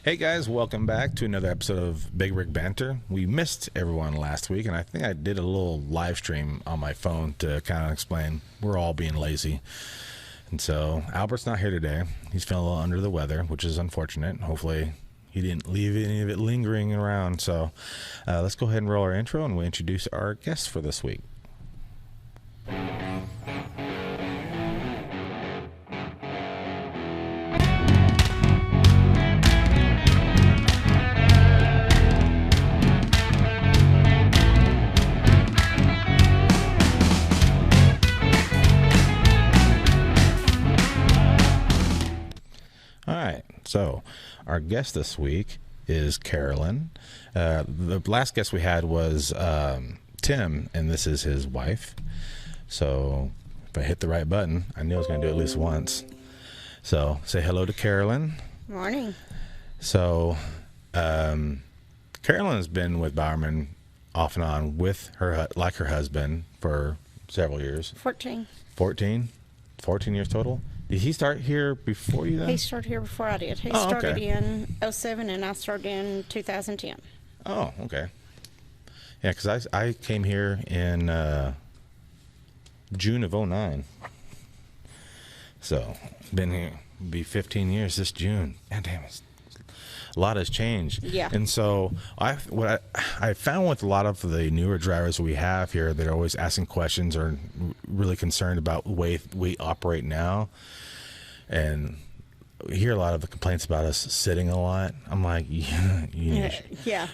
Hey guys, welcome back to another episode of Big Rig Banter. We missed everyone last week, and I think I did a little live stream on my phone to kind of explain we're all being lazy. And so Albert's not here today. He's feeling a little under the weather, which is unfortunate. Hopefully he didn't leave any of it lingering around. So let's go ahead and roll our intro, and we'll introduce our guest for this week. So, our guest this week is Carolyn. The last guest we had was Tim, and this is his wife. So, if I hit the right button, I knew I was going to do it at least once. So, say hello to Carolyn. Morning. So, Carolyn has been with Bowerman off and on with her, like her husband, for several years. 14. 14 years total. Did he start here before you then? He started here before I did. He started in 07 and I started in 2010. Oh, okay. Yeah, because I came here in June of 09. So, been here, be 15 years this June. God damn it. A lot has changed. Yeah. And so what I found with a lot of the newer drivers we have here, they're always asking questions or really concerned about the way we operate now. And we hear a lot of the complaints about us sitting a lot. I'm like, Yeah.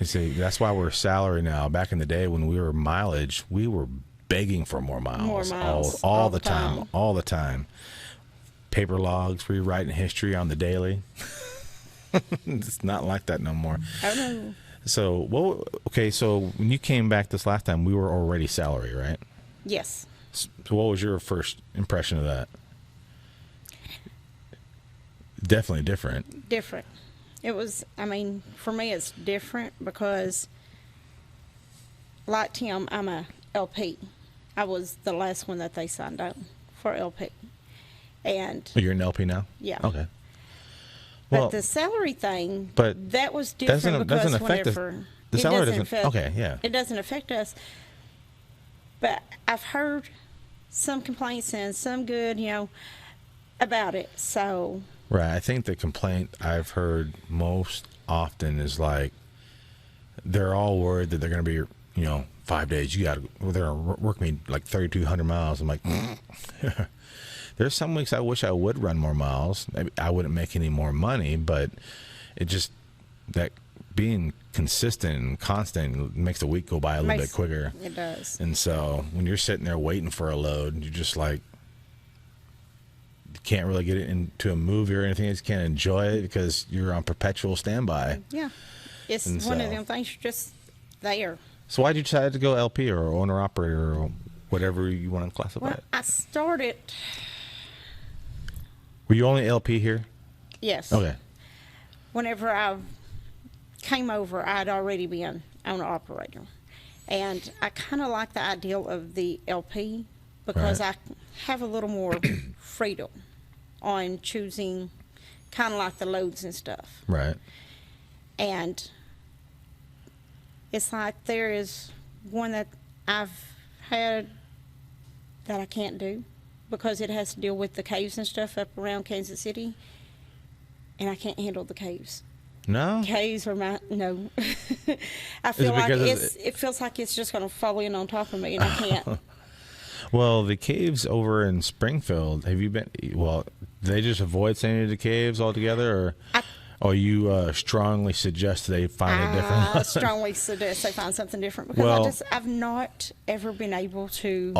See, that's why we're salary now. Back in the day when we were mileage, we were begging for more miles. More miles. All the time. All the time. Paper logs, rewriting history on the daily. It's not like that no more. I don't know. So, so when you came back this last time, we were already salary, right? Yes. So what was your first impression of that? Definitely different. Different. It was, for me it's different because, like Tim, I'm a LP. I was the last one that they signed up for LP. And You're an LP now? Yeah. Okay. But the salary thing, that was different because whenever the salary doesn't affect. Okay, yeah. It doesn't affect us. But I've heard some complaints and some good, about it. So. Right. I think the complaint I've heard most often is like they're all worried that they're going to be, 5 days. They're going to work me like 3,200 miles. I'm like. There's some weeks I wish I would run more miles. I wouldn't make any more money, but it just, that being consistent and constant makes the week go by a little bit quicker. It does. And so when you're sitting there waiting for a load, you're just like, you can't really get it into a movie or anything. You just can't enjoy it because you're on perpetual standby. Yeah. It's one of them things you're just there. So why'd you decide to go LP or owner-operator or whatever you want to classify it? I started... Were you only LP here? Yes. Okay. Whenever I came over, I'd already been owner-operator. And I kind of like the ideal of the LP because I have a little more freedom on choosing kind of like the loads and stuff. Right. And it's like there is one that I've had that I can't do because it has to deal with the caves and stuff up around Kansas City, and I can't handle the caves. No? Caves are no. I feel like it feels like it's just going to fall in on top of me, and I can't. Well, the caves over in Springfield, have you been? Well, they just avoid sending you to caves altogether, or you strongly suggest they find a different one? I strongly suggest they find something different because I've not ever been able to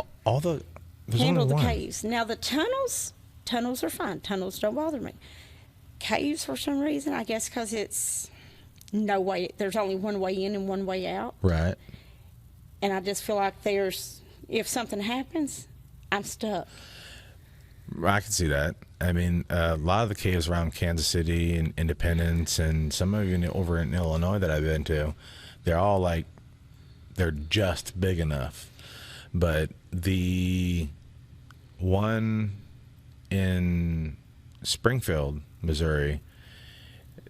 handle the caves. Now the tunnels are fine. Tunnels don't bother me. Caves, for some reason, I guess because it's no way. There's only one way in and one way out. Right. And I just feel like if something happens, I'm stuck. I can see that. I mean, a lot of the caves around Kansas City and Independence and some of you over in Illinois that I've been to, they're all they're just big enough. But the one in Springfield, Missouri,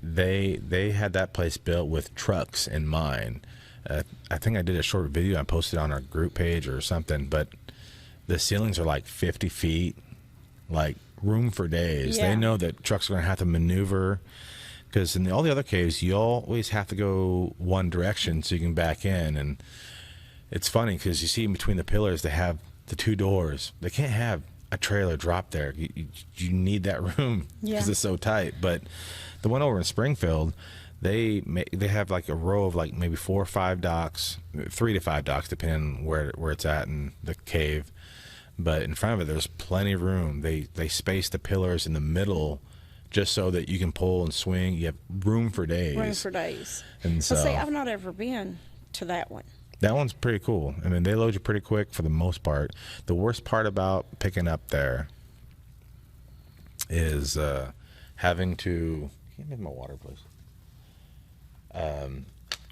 they had that place built with trucks in mind. I think I did a short video I posted on our group page or something, but the ceilings are like 50 feet, like room for days. Yeah. They know that trucks are going to have to maneuver, because in all the other caves, you always have to go one direction so you can back in. And it's funny because you see in between the pillars, they have the 2 doors. They can't have a trailer drop there. You need that room because it's so tight. But the one over in Springfield, they have like a row of like maybe 4 or 5 docks, 3 to 5 docks, depending on where it's at in the cave. But in front of it, there's plenty of room. They space the pillars in the middle just so that you can pull and swing. You have room for days. Room for days. And so, see, I've not ever been to that one. That one's pretty cool. I mean, they load you pretty quick for the most part. The worst part about picking up there is having to... Can you give me my water, please?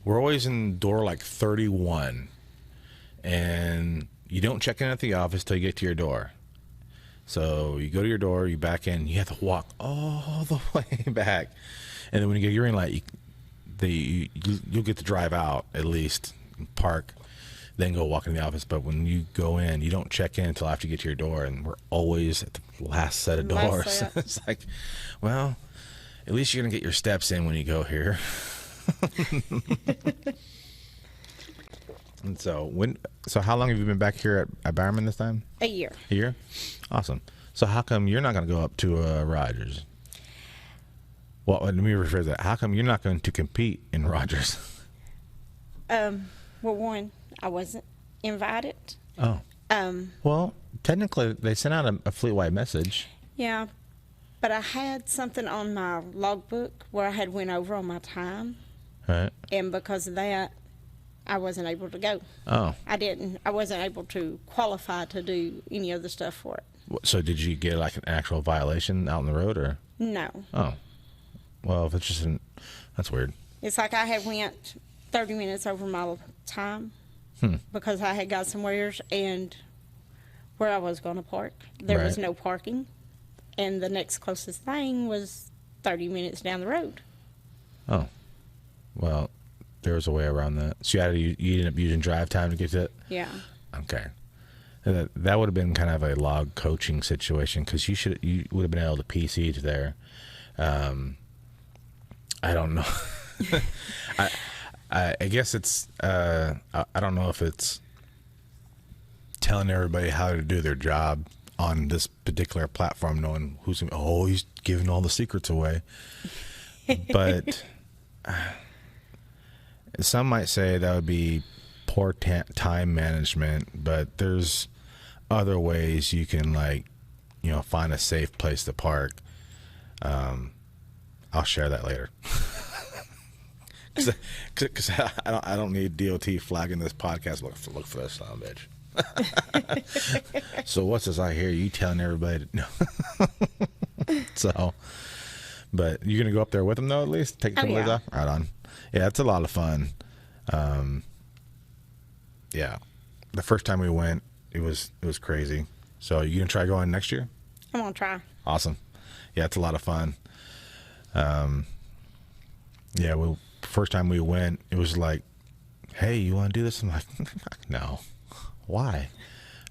We're always in door like 31, and you don't check in at the office till you get to your door. So you go to your door, you back in, you have to walk all the way back, and then when you get your green light, you'll get to drive out at least, park, then go walk in the office. But when you go in, you don't check in until after you get to your door, and we're always at the last set of doors. It's like, well, at least you're gonna get your steps in when you go here. And so how long have you been back here at Bowerman this time? A year. A year? Awesome. So how come you're not going to go up to Rogers? Well, let me rephrase that. How come you're not going to compete in Rogers? Well, one, I wasn't invited. Oh. Well, technically, they sent out a fleet-wide message. Yeah, but I had something on my logbook where I had went over on my time. Right. And because of that, I wasn't able to go. Oh. I wasn't able to qualify to do any other stuff for it. So did you get like an actual violation out on the road, or? No. Oh. Well, if it's just that's weird. It's like I had went 30 minutes over my time because I had got somewheres, and where I was going to park, there was no parking. And the next closest thing was 30 minutes down the road. Oh. Well, there was a way around that. So you ended up using drive time to get to it? Yeah. Okay. That would have been kind of a log coaching situation, because you would have been able to PC to there. I don't know. I guess it's I don't know if it's telling everybody how to do their job on this particular platform, knowing he's giving all the secrets away. But some might say that would be poor time management, but there's other ways you can, like, find a safe place to park. I'll share that later. Because I don't need DOT flagging this podcast. Look for that son of a bitch. So what's this I hear you telling everybody? No. So, but you're gonna go up there with them though, at least take some days off. Right on. Yeah, it's a lot of fun. Yeah, the first time we went, it was crazy. So you gonna try going next year? I'm gonna try. Awesome. Yeah, it's a lot of fun. Yeah, first time we went, it was like, hey, you want to do this? I'm like, no. Why?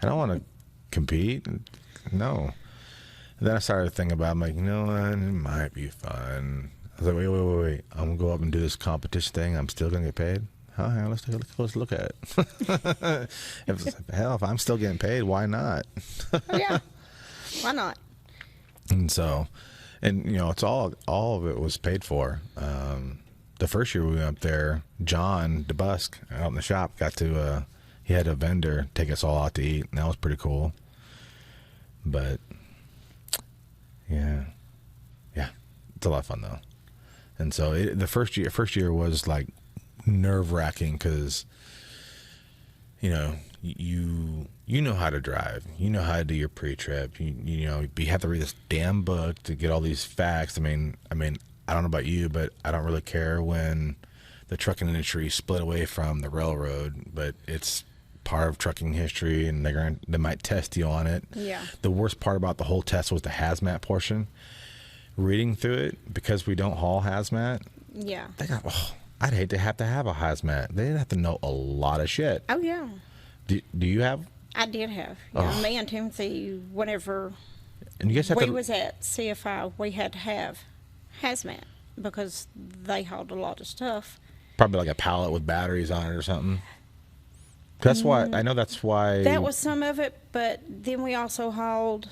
I don't want to compete. No. And then I started thinking about it. I'm like, you know what? It might be fun. I was like, wait. I'm going to go up and do this competition thing. I'm still going to get paid? Oh, yeah, let's take a close look at it. If I'm still getting paid, why not? Yeah. Why not? And so, it's all of it was paid for. The first year we went up there, John DeBusk out in the shop got to, he had a vendor take us all out to eat, and that was pretty cool. But yeah, it's a lot of fun though. And so the first year was like nerve-wracking, because you know how to drive, you know how to do your pre-trip, you have to read this damn book to get all these facts. I mean I don't know about you, but I don't really care when the trucking industry split away from the railroad, but it's part of trucking history, and they might test you on it. Yeah. The worst part about the whole test was the hazmat portion. reading through it, because we don't haul hazmat. Yeah. I'd hate to have a hazmat. They'd have to know a lot of shit. Oh, yeah. Do you have? I did have. Yeah, me and Timothy, whenever and you guys have we was at CFI, we had to have hazmat because they hauled a lot of stuff. Probably like a pallet with batteries on it or something. That's why I know. That's why that was some of it. But then we also hauled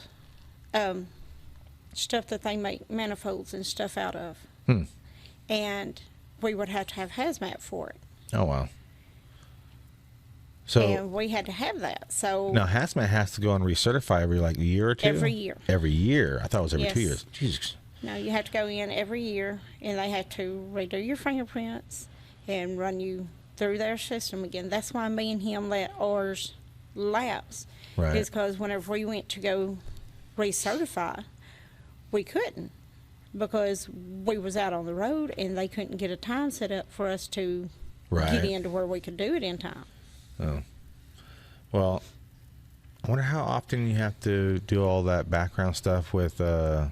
stuff that they make manifolds and stuff out of, and we would have to have hazmat for it. Oh wow! So and we had to have that. So now hazmat has to go and recertify every like year or two. Every year. Every year. I thought it was every 2 years. Jesus. No, you have to go in every year, and they have to redo your fingerprints and run you through their system again. That's why me and him let ours lapse. Right. Is because whenever we went to go recertify, we couldn't because we was out on the road and they couldn't get a time set up for us to get into where we could do it in time. Oh. Well, I wonder how often you have to do all that background stuff with TWIC.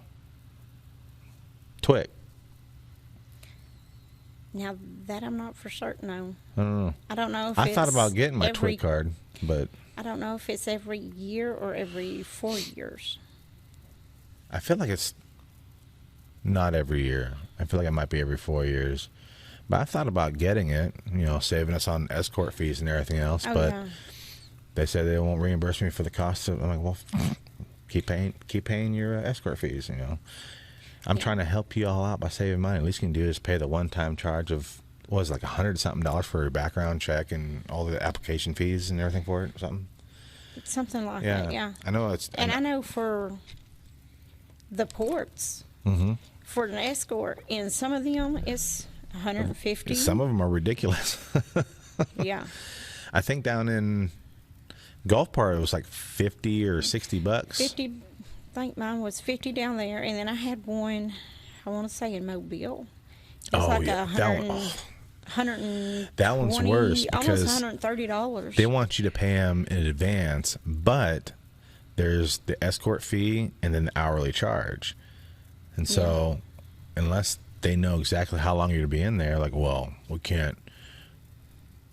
Now, that I'm not for certain on. I don't know. I don't know if I thought about getting my TWIC card, but I don't know if it's every year or every 4 years. I feel like it's not every year. I feel like it might be every 4 years. But I thought about getting it, saving us on escort fees and everything else. But they said they won't reimburse me for the cost of. I'm like, well, keep paying your escort fees. I'm trying to help you all out by saving money. At least you can do is pay the one-time charge of what was it, like $100-something for your background check and all the application fees and everything for it, or something. Something like that. Yeah. I know it's. And I know for the ports, for an escort, and some of them it's $150. Some of them are ridiculous. Yeah. I think down in Gulfport it was like $50 or $60. 50. I think mine was 50 down there, and then I had one. I want to say in Mobile. It's like that one's worse because almost $130. They want you to pay them in advance, but there's the escort fee and then the hourly charge. And so unless they know exactly how long you're to be in there, like, well, we can't,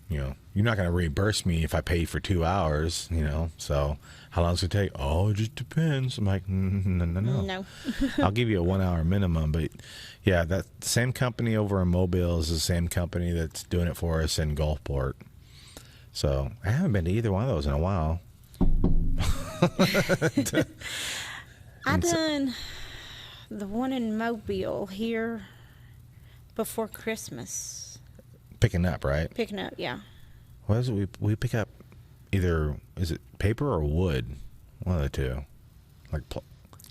you're not going to reimburse me if I pay for 2 hours, so how long does it take? Oh, it just depends. I'm like, no. I'll give you a 1 hour minimum. But yeah, that same company over in Mobile is the same company that's doing it for us in Gulfport. So I haven't been to either one of those in a while. I done the one in Mobile here before Christmas. Picking up, right? Picking up, yeah. What is it? We pick up either, is it paper or wood? One of the two.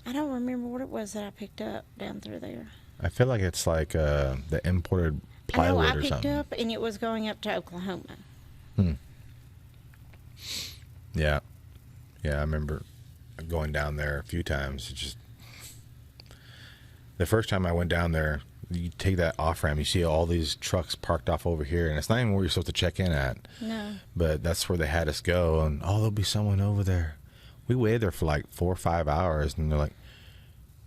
I don't remember what it was that I picked up down through there. I feel like it's like the imported plywood or something. I picked up and it was going up to Oklahoma. Yeah. Yeah, I remember going down there a few times. It just, the first time I went down there, you take that off ramp, you see all these trucks parked off over here, and it's not even where you're supposed to check in at. No. But that's where they had us go, and there'll be someone over there. We waited there for like 4 or 5 hours, and they're like,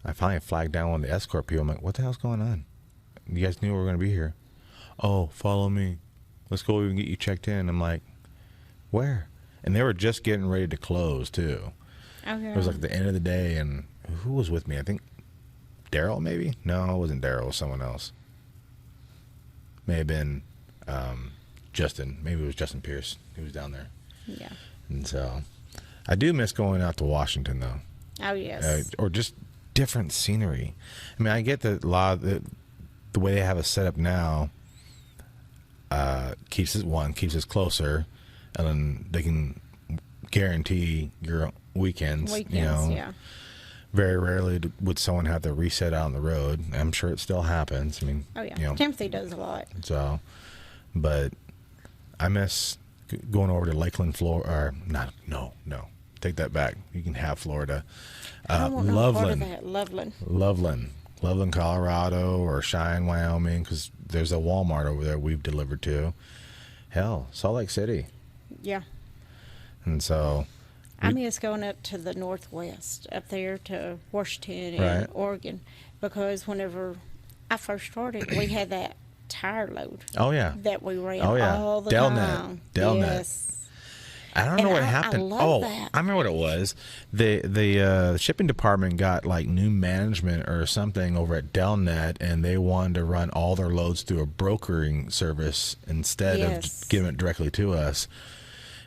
I finally flagged down one of the escort people. I'm like, what the hell's going on? You guys knew we were going to be here. Oh, follow me. Let's go and get you checked in. I'm like, where? And they were just getting ready to close, too. Okay. It was like the end of the day, and who was with me? I think Daryl, maybe? No, it wasn't Daryl. It was someone else. May have been Justin. Maybe it was Justin Pierce. He was down there. Yeah. And so I do miss going out to Washington, though. Oh, yes. Or just different scenery. I mean, I get that a lot of the way they have us set up now keeps us closer, and then they can guarantee your weekends. Yeah. Very rarely would someone have to reset out on the road. I'm sure it still happens. I mean, oh yeah, Timothy does a lot. So, but I miss going over to Lakeland, Florida. Or not? No. Take that back. You can have Florida. Loveland, Colorado, or Cheyenne, Wyoming, because there's a Walmart over there we've delivered to. Hell, Salt Lake City. Yeah. And so, I miss going up to the Northwest, up there to Washington and Oregon, because whenever I first started, we had that tire load. Oh, yeah. That we ran all the time. Delnet. Yes. I don't know what happened. I love that. I remember what it was. The shipping department got like new management or something over at Delnet, and they wanted to run all their loads through a brokering service instead of giving it directly to us.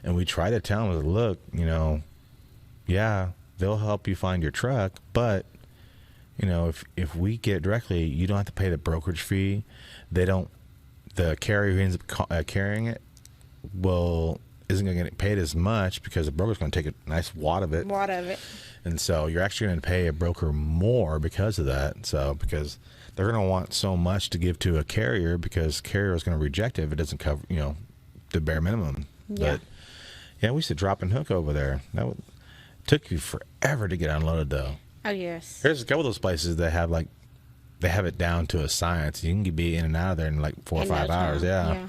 And we tried to tell them, look, yeah, they'll help you find your truck, but if we get it directly, you don't have to pay the brokerage fee. The carrier who ends up carrying it isn't going to get paid as much because the broker's going to take a nice wad of it. And so you're actually going to pay a broker more because of that. So because they're going to want so much to give to a carrier, because carrier is going to reject it if it doesn't cover, the bare minimum. Yeah. But yeah, we used to drop and hook over there. Took you forever to get unloaded though. Oh yes. There's a couple of those places that have they have it down to a science. You can be in and out of there in like 4 or 5 hours. Yeah.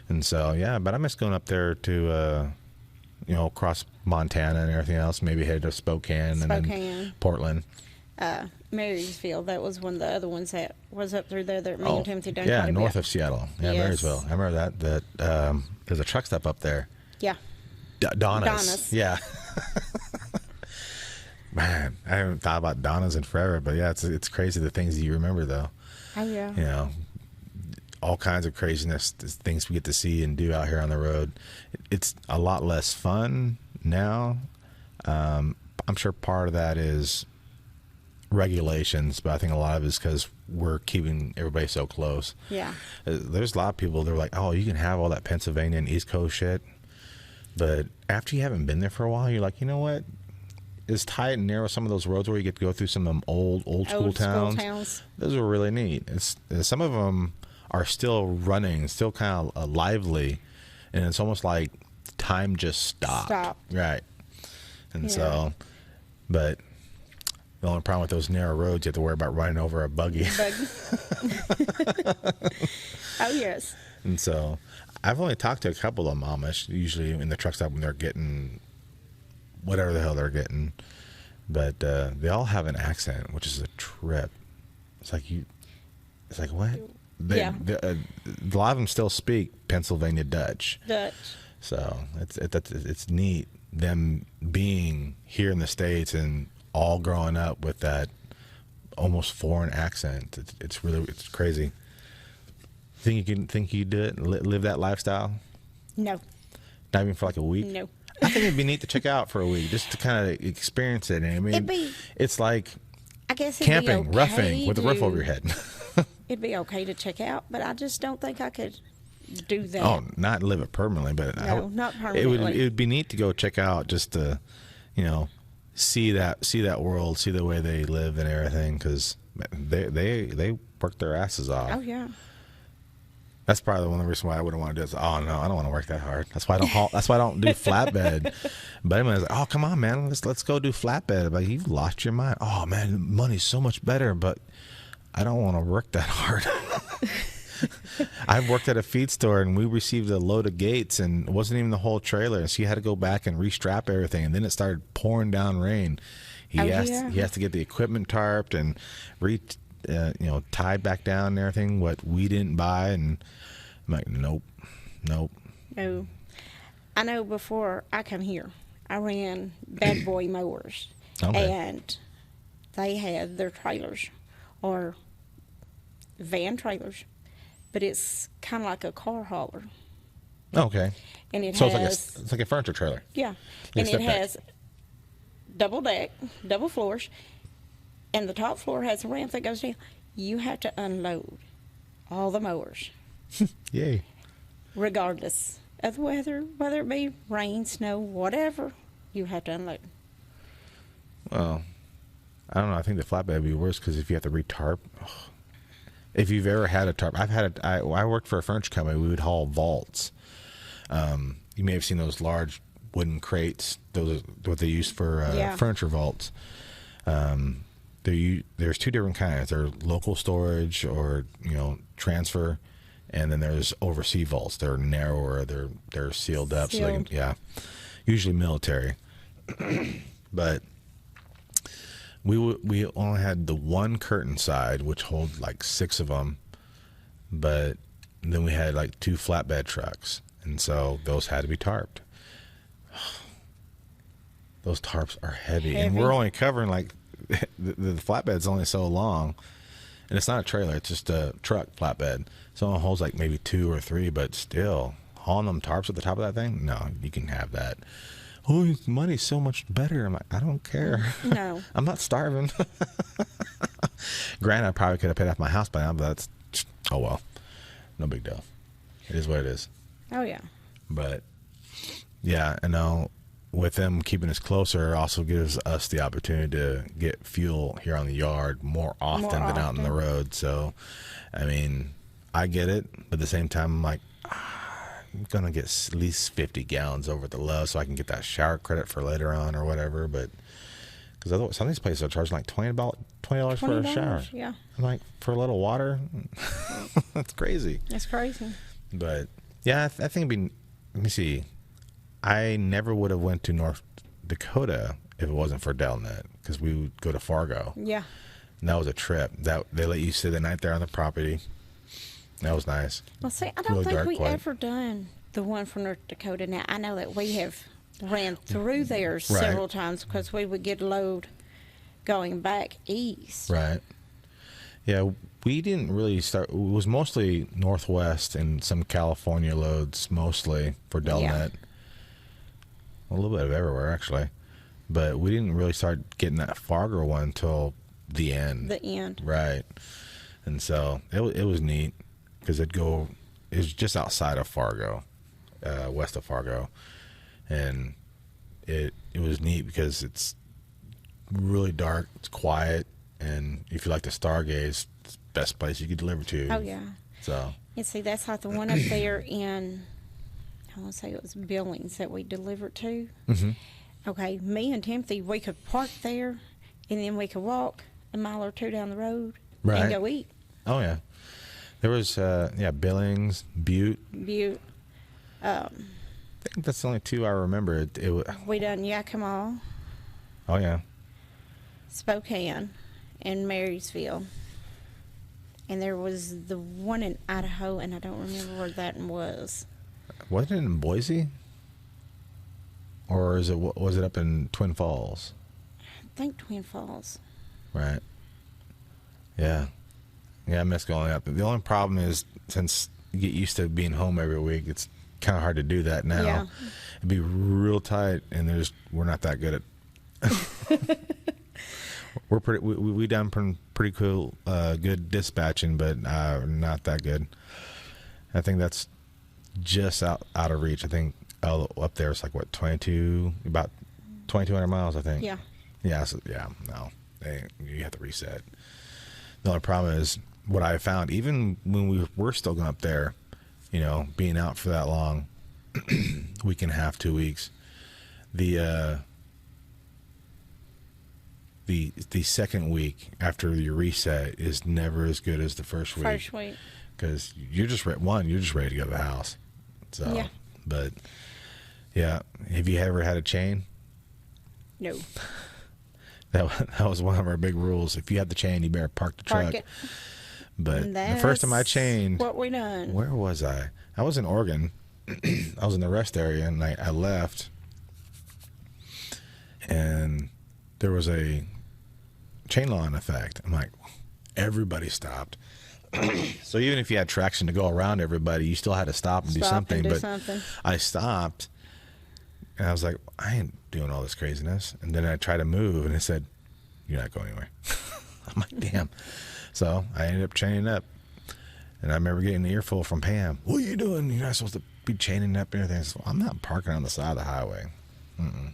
And so, but I miss going up there to, across Montana and everything else, maybe head to Spokane. And then Portland. Marysville, that was one of the other ones that was up through there that me and Timothy done Yeah, quite a north bit. of Seattle. Yeah, Marysville. I remember that there's a truck stop up there. Yeah. Donna's. Yeah. Man, I haven't thought about Donna's in forever, but yeah, it's crazy the things that you remember though. Oh yeah. All kinds of craziness, things we get to see and do out here on the road. It's a lot less fun now. I'm sure part of that is regulations, but I think a lot of it is because we're keeping everybody so close. Yeah. There's a lot of people that are like, oh, you can have all that Pennsylvania and East Coast shit. But after you haven't been there for a while, you're like, you know what? It's tight and narrow, some of those roads where you get to go through some of them old school towns. Those are really neat. Some of them are still running, still kind of lively, and it's almost like time just stopped. Right. And so, but the only problem with those narrow roads, you have to worry about running over a buggy. Oh, yes. And so I've only talked to a couple of them Amish, usually in the truck stop when they're getting whatever the hell they're getting. But they all have an accent, which is a trip. It's like what? A lot of them still speak Pennsylvania Dutch. So it's neat, them being here in the States and all growing up with that almost foreign accent. It's crazy. Think you do it, live that lifestyle? No. Not even for like a week? No. I think it'd be neat to check out for a week, just to kind of experience it. I mean, it's like camping, roughing with a roof over your head. It'd be okay to check out, but I just don't think I could do that. Oh, not live it permanently, but no, not permanently. It would be neat to go check out, just to, see that world, see the way they live and everything, because they work their asses off. Oh yeah. That's probably one of the reasons why I wouldn't want to do it. Oh no, I don't want to work that hard. That's why I don't. That's why I don't do flatbed. But everyone's like, oh come on, man, let's go do flatbed. I'm like, you've lost your mind. Oh man, money's so much better, but I don't want to work that hard. I've worked at a feed store, and we received a load of gates, and it wasn't even the whole trailer. And so you had to go back and restrap everything, and then it started pouring down rain. He has to get the equipment tarped and tied back down and everything. What we didn't buy, and I'm like, nope. No. I know before I come here, I ran Bad Boy Mowers, and they had their trailers, or van trailers, but it's kind of like a car hauler. Okay. And it's like a furniture trailer. Yeah. And it has double deck, double floors, and the top floor has a ramp that goes down. You have to unload all the mowers. Yay. Regardless of the weather, whether it be rain, snow, whatever, you have to unload. Well, I don't know. I think the flatbed would be worse, because if you have to re-tarp. If you've ever had a tarp, I worked for a furniture company. We would haul vaults. You may have seen those large wooden crates. Those are what they use for furniture vaults. There's two different kinds. There's local storage, or transfer, and then there's overseas vaults. They're narrower. They're sealed up. So usually military. But we only had the one curtain side, which hold like 6 of them, but then we had like 2 flatbed trucks, and so those had to be tarped. Those tarps are heavy, and we're only covering like the flatbed's only so long, and it's not a trailer; it's just a truck flatbed. So it holds like maybe 2 or 3, but still hauling them tarps at the top of that thing. No, you can have that. Oh, money's so much better. I'm like, I don't care. No, I'm not starving. Granted, I probably could have paid off my house by now, but that's oh well, no big deal. It is what it is. Oh yeah. But yeah, I know. With them keeping us closer also gives us the opportunity to get fuel here on the yard more often than out on the road. So, I mean, I get it, but at the same time, I'm like, I'm going to get at least 50 gallons over at the low so I can get that shower credit for later on or whatever. But because otherwise, some of these places are charging like $20 for a shower. Yeah. I'm like, for a little water? That's crazy. That's crazy. But yeah, I think it'd be, let me see. I never would have went to North Dakota if it wasn't for Delnet, because we would go to Fargo. Yeah. And that was a trip. That they let you stay the night there on the property. That was nice. Well, see, I don't think we ever done the one from North Dakota. Now, I know that we have ran through there several times because we would get a load going back east. Right. Yeah, we didn't really start. It was mostly Northwest and some California loads mostly for Delnet. Yeah. A little bit of everywhere, actually. But we didn't really start getting that Fargo one until the end. The end. Right. And so it was neat because it was just outside of Fargo, west of Fargo. And it was neat because it's really dark, it's quiet, and if you like to stargaze, it's the best place you could deliver to. Oh, yeah. So. And see, that's like the one up there in... I want to say it was Billings that we delivered to. Mm-hmm. Okay, me and Timothy, we could park there, and then we could walk a mile or 2 down the road and go eat. Oh, yeah. There was, Billings, Butte. I think that's the only 2 I remember. We done Yakima. Oh, yeah. Spokane and Marysville. And there was the one in Idaho, and I don't remember where that one was. Wasn't it in Boise? Or was it up in Twin Falls? I think Twin Falls. Right. Yeah. Yeah, I miss going up. The only problem is, since you get used to being home every week, it's kind of hard to do that now. Yeah. It'd be real tight, and we're not that good at. We done pretty cool, good dispatching, but not that good. I think that's just out of reach. I think up there it's like what, about 2,200 miles, I think. Yeah. Yeah. So no, you have to reset. The only problem is what I found, even when we were still going up there, being out for that long, week and a half, 2 weeks, the second week after your reset is never as good as the first week. Because you're just ready to go to the house. So, yeah. But yeah, have you ever had a chain? No. That was one of our big rules. If you have the chain, you better park the truck. It. But the first time I chained, what we done? Where was I? I was in Oregon. I was in the rest area, and I left, and there was a chain law in effect. I'm like, everybody stopped. So even if you had traction to go around everybody, you still had to stop and do something. I stopped, and I was like, I ain't doing all this craziness. And then I tried to move, and it said, you're not going anywhere. I'm like, damn. So I ended up chaining up. And I remember getting an earful from Pam. What are you doing? You're not supposed to be chaining up and everything. So I'm not parking on the side of the highway. Mm-mm.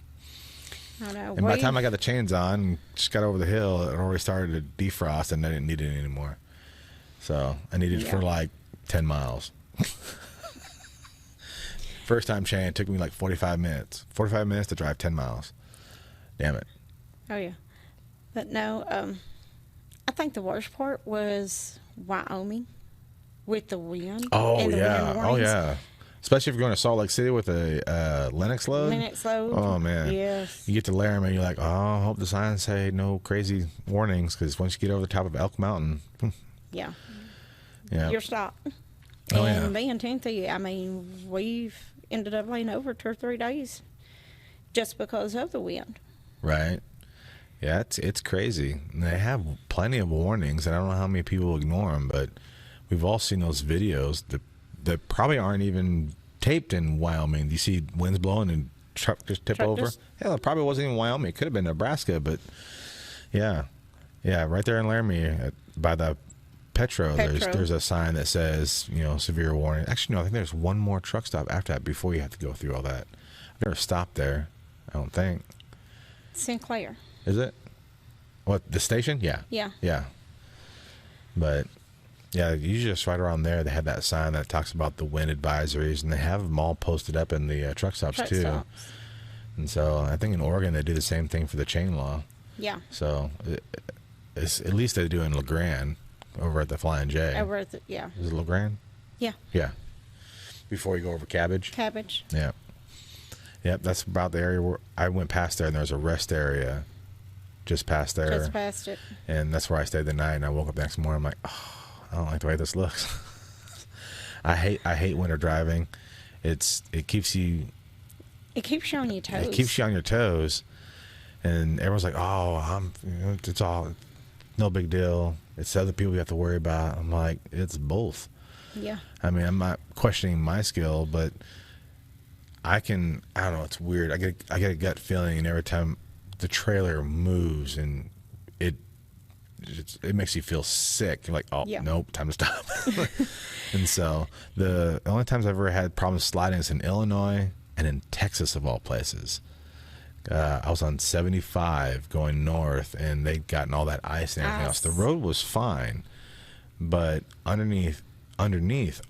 I know. And by the time I got the chains on and just got over the hill, it already started to defrost, and I didn't need it anymore. So I needed it for like 10 miles. First time chain took me like 45 minutes. 45 minutes to drive 10 miles. Damn it. Oh, yeah. But no, I think the worst part was Wyoming with the wind. Oh, yeah. Oh, yeah. Especially if you're going to Salt Lake City with a Lennox load. Lennox load. Oh, man. Yes. You get to Laramie, you're like, oh, I hope the signs say no crazy warnings, because once you get over the top of Elk Mountain. Yeah. Yeah. You're stopped. Oh, and me and Timothy, I mean, we've ended up laying over 2 or 3 days just because of the wind. Right. Yeah, it's crazy. And they have plenty of warnings, and I don't know how many people ignore them, but we've all seen those videos that probably aren't even taped in Wyoming. You see winds blowing and truck just tip over. Yeah, it probably wasn't even Wyoming. It could have been Nebraska, but yeah, right there in Laramie by the Petro. There's a sign that says, severe warning. Actually, no, I think there's one more truck stop after that before you have to go through all that. I've never stopped there, I don't think. Sinclair. Is it? What, the station? Yeah. Yeah. But yeah, usually just right around there they have that sign that talks about the wind advisories, and they have them all posted up in the truck stops too. And so I think in Oregon they do the same thing for the chain law. Yeah. So it's, at least they do in LeGrand over at the Flying J. Over at yeah. Is it LeGrand? Yeah. Yeah. Before you go over Cabbage. Yeah. Yep, that's about the area where I went past there, and there's a rest area just past there. Just past it. And that's where I stayed the night, and I woke up the next morning, I'm like, oh, I don't like the way this looks. I hate winter driving. It keeps you on your toes. It keeps you on your toes. And everyone's like, oh, it's all no big deal. It's other people you have to worry about. I'm like, it's both. Yeah. I mean, I'm not questioning my skill, but I don't know, it's weird. I get a gut feeling, and every time the trailer moves, and it makes you feel sick. You're like, oh, nope, time to stop. And so the only times I've ever had problems sliding is in Illinois and in Texas, of all places. I was on 75 going north, and they'd gotten all that ice and everything else. The road was fine, but underneath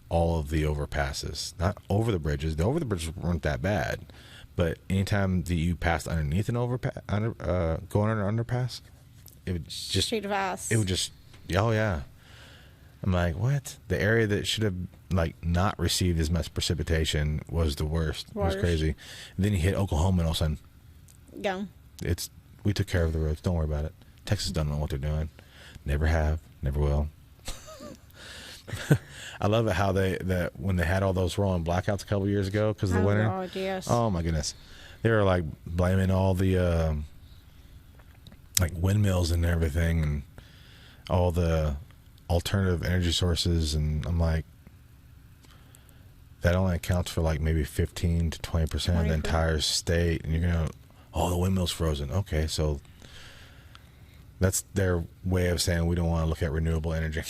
all of the overpasses, not over the bridges. The over the bridges weren't that bad, but anytime that you passed underneath an overpass, going under an underpass, it would just sheet of ice. It would just, oh yeah. I'm like, what? The area that should have not received as much precipitation was the worst. It was crazy. And then you hit Oklahoma, and all of a sudden, go. We took care of the roads. Don't worry about it. Texas doesn't know what they're doing. Never have. Never will. I love it how when they had all those rolling blackouts a couple years ago because of the winter. God, yes. Oh my goodness, they were blaming all the windmills and everything, and all the alternative energy sources, and I'm like, that only accounts for maybe 15 to 20% of the entire state, and you're gonna, the windmill's frozen. Okay, so that's their way of saying we don't want to look at renewable energy.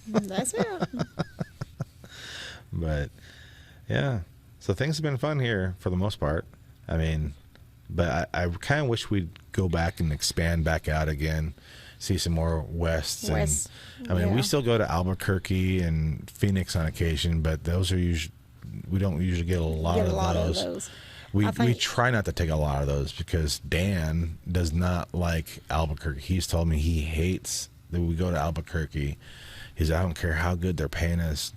That's it. But yeah, so things have been fun here for the most part. I mean, but I kind of wish we'd go back and expand back out again, see some more West. And I mean, we still go to Albuquerque and Phoenix on occasion, but those are we don't usually get a lot of those. We try not to take a lot of those because Dan does not like Albuquerque. He's told me he hates that we go to Albuquerque. He's, I don't care how good they're paying us.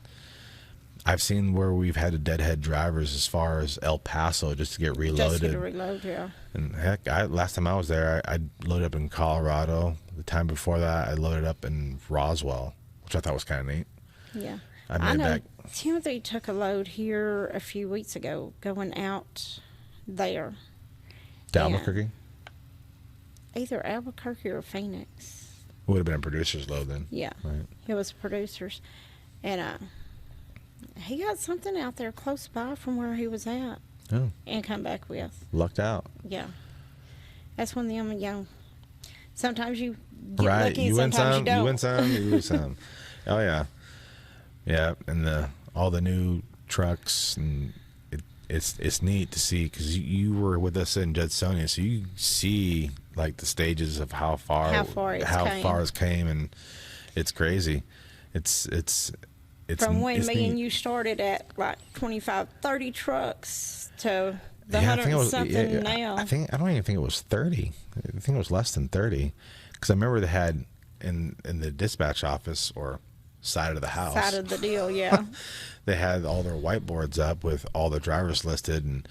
I've seen where we've had to deadhead drivers as far as El Paso just to get reloaded. Just to reload, yeah. And heck, last time I was there, I loaded up in Colorado. The time before that, I loaded up in Roswell, which I thought was kind of neat. Yeah. I know Timothy took a load here a few weeks ago going out there. To Albuquerque? Either Albuquerque or Phoenix. Would have been a producer's load then. Yeah. Right. It was producers. And he got something out there close by from where he was at. Oh. And come back with. Lucked out. Yeah. That's when sometimes you get right. lucky, you sometimes you don't. You win some, you lose some. Oh, yeah. Yeah, and all the new trucks, and it's neat to see because you were with us in Judsonia, so you see the stages of how far it's came, and it's crazy. It's from when me neat. And you started at 25, 30 trucks to the 100 something now. I don't even think it was 30. I think it was less than 30 because I remember they had in the dispatch office or side of the house. Side of the deal, yeah. They had all their whiteboards up with all the drivers listed, and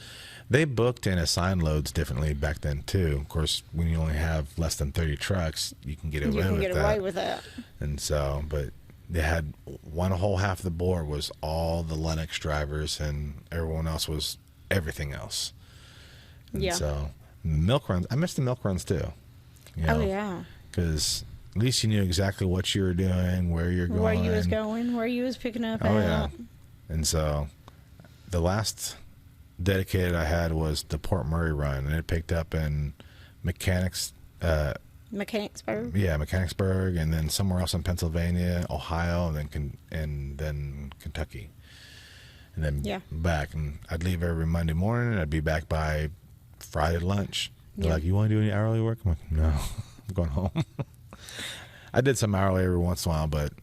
they booked and assigned loads differently back then too. Of course, when you only have less than 30 trucks, you can get away with that. And so, but they had one whole half of the board was all the Lennox drivers, and everyone else was everything else. And so milk runs, I miss the milk runs too. You know, oh yeah. Because at least you knew exactly what you were doing, where you're going, where you was going, where you was picking up. Oh yeah. And so, the last dedicated I had was the Port Murray run, and it picked up in Mechanicsburg. Yeah, Mechanicsburg, and then somewhere else in Pennsylvania, Ohio, and then Kentucky, and then back. And I'd leave every Monday morning. I'd be back by Friday lunch. They're like, "You want to do any hourly work?" I'm like, "No, I'm going home." I did some hourly every once in a while, but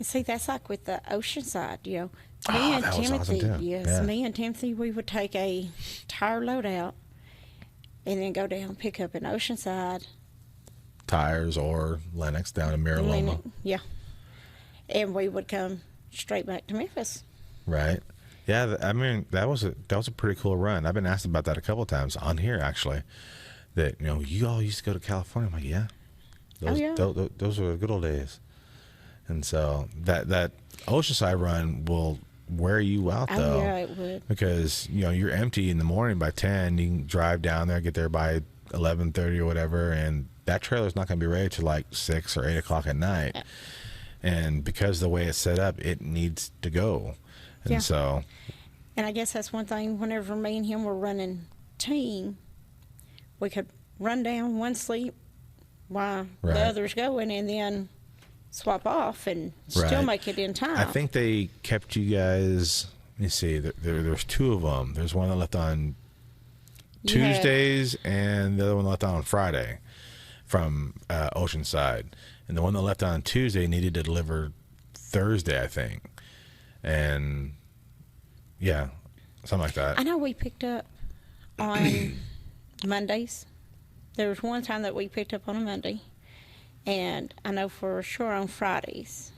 see, that's like with the Oceanside, you know. Me and Timothy, was awesome too. Me and Timothy, we would take a tire load out and then go down and pick up in Oceanside. Tires or Lennox down in Miraloma. Yeah. And we would come straight back to Memphis. Right. Yeah, I mean, that was a pretty cool run. I've been asked about that a couple of times on here, actually, that, you know, you all used to go to California. I'm like, yeah. Those were the good old days. And so that Oceanside run will wear you out, though. Oh, yeah, it would. Because, you know, you're empty in the morning by 10. You can drive down there, get there by 11:30 or whatever, and that trailer's not going to be ready till like 6 or 8 o'clock at night. Yeah. And because of the way it's set up, it needs to go. And so. And I guess that's one thing, whenever me and him were running team, we could run down one sleep while the other's going, and then swap off and still make it in time. I think they kept you guys, let me see, there's two of them. There's one that left on Tuesdays and the other one left on Friday from Oceanside. And the one that left on Tuesday needed to deliver Thursday, I think. And yeah, something like that. I know we picked up on Mondays. There was one time that we picked up on a Monday. And I know for sure on Fridays.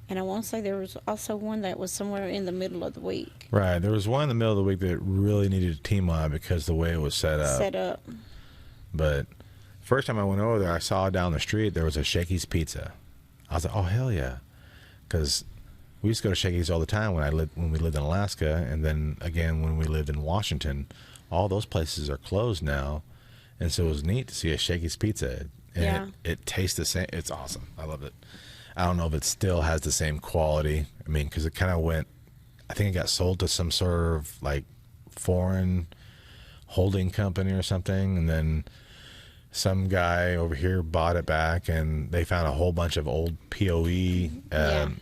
And I want to say there was also one that was somewhere in the middle of the week. Right. There was one in the middle of the week that really needed a team on because the way it was set up. But first time I went over there, I saw down the street there was a Shakey's Pizza. I was like, oh, hell yeah. Because we used to go to Shakey's all the time when we lived in Alaska. And then again when we lived in Washington. All those places are closed now. And so it was neat to see a Shakey's Pizza. And it tastes the same. It's awesome. I love it. I don't know if it still has the same quality. I mean, because it kind of went, I think it got sold to some sort of like foreign holding company or something. And then some guy over here bought it back, and they found a whole bunch of old POE,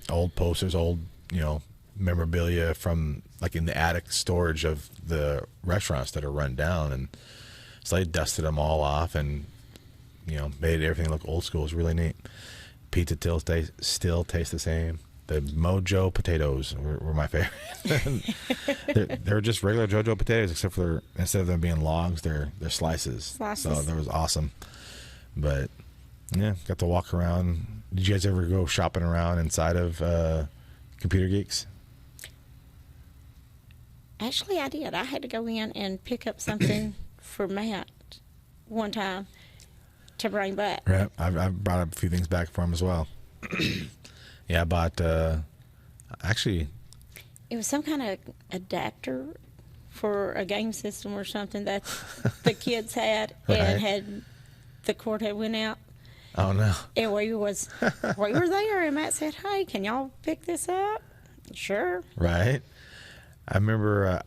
old posters, old, you know, memorabilia from like in the attic storage of the restaurants that are run down. And so they dusted them all off and, you know, made everything look old school. It was really neat. Pizza still tastes the same. The Mojo potatoes were my favorite. they're just regular JoJo potatoes, except for instead of them being logs, they're slices. So that was awesome. But yeah, got to walk around. Did you guys ever go shopping around inside of Computer Geeks? Actually, I did. I had to go in and pick up something for Matt one time to bring back. Right. I brought up a few things back for him as well. Yeah, I bought, actually. It was some kind of adapter for a game system or something that the kids had, and the cord had went out. Oh, no. And we were there, and Matt said, hey, can y'all pick this up? Sure. Right. I remember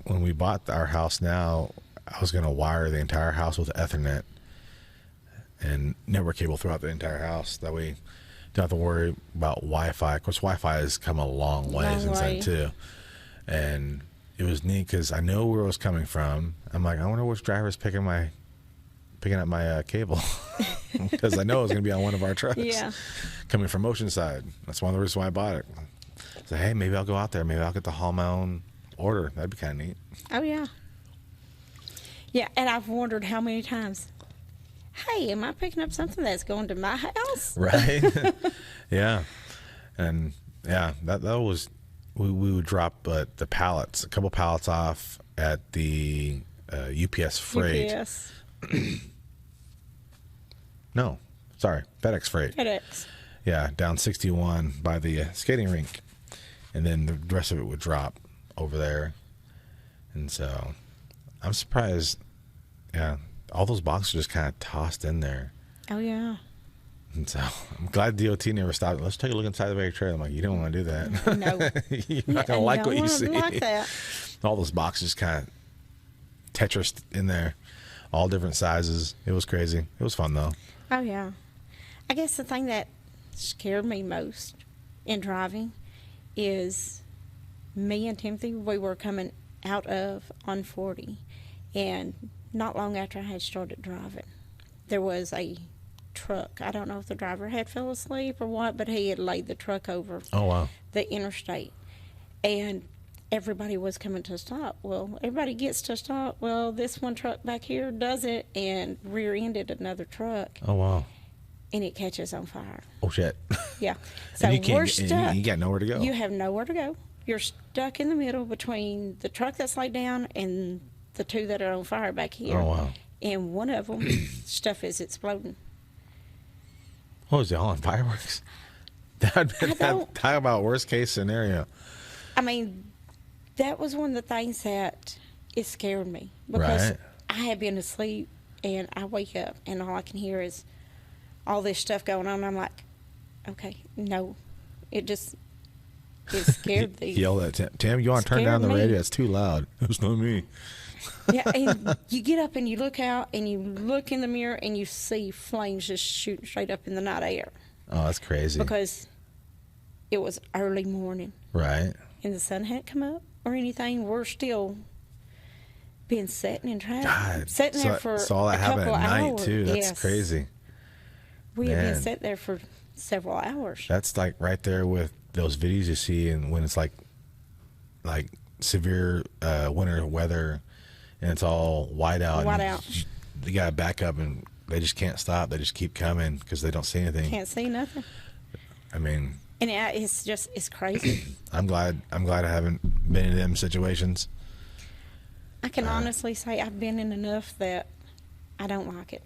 when we bought our house now, I was going to wire the entire house with Ethernet and network cable throughout the entire house. That way, don't have to worry about Wi-Fi. Of course, Wi-Fi has come a long way since then too. And it was neat because I know where it was coming from. I'm like, I wonder which driver's picking up my cable, because I know it was going to be on one of our trucks. Yeah. Coming from Oceanside. That's one of the reasons why I bought it. So hey, maybe I'll go out there. Maybe I'll get to haul my own order. That'd be kind of neat. Oh yeah. Yeah, and I've wondered how many times hey, am I picking up something that's going to my house? Right. Yeah. And yeah, that was, we would drop the pallets, a couple pallets off at the UPS freight. UPS. No, sorry, FedEx freight. FedEx. Yeah, down 61 by the skating rink. And then the rest of it would drop over there. And so I'm surprised, yeah, all those boxes just kind of tossed in there. Oh, yeah. And so I'm glad DOT never stopped. Let's take a look inside the big trailer. I'm like, you don't want to do that. No. You're not going to like what you see. Like that. All those boxes kind of Tetris in there, all different sizes. It was crazy. It was fun, though. Oh, yeah. I guess the thing that scared me most in driving is me and Timothy, we were coming out of on 40, and not long after I had started driving, there was a truck. I don't know if the driver had fell asleep or what, but he had laid the truck over the interstate, and everybody was coming to a stop. Well, everybody gets to a stop. Well, this one truck back here does it and rear-ended another truck. Oh, wow. And it catches on fire. Oh, shit. Yeah. So we're stuck. You got nowhere to go. You have nowhere to go. You're stuck in the middle between the truck that's laid down and the two that are on fire back here. Oh, wow. And one of them, stuff is exploding. What was it, all on fireworks? Talk about worst case scenario. I mean, that was one of the things that it scared me. Because I had been asleep and I wake up and all I can hear is all this stuff going on. I'm like, okay, no. It scared the... Yell at Tim, you want to turn down the radio? It's too loud. It's not me. Yeah, and you get up and you look out and you look in the mirror and you see flames just shooting straight up in the night air. Oh, that's crazy. Because it was early morning. Right. And the sun hadn't come up or anything. We're still being sitting in traffic. Sitting there for all that a couple happened of at night, hours. too. That's crazy. We had been sitting there for several hours. That's like right there with those videos you see, and when it's like severe winter weather and it's all white out. You got to back up and they just can't stop. They just keep coming because they don't see anything. Can't see nothing. I mean, and it's crazy. I'm glad I haven't been in them situations. I can honestly say I've been in enough that I don't like it.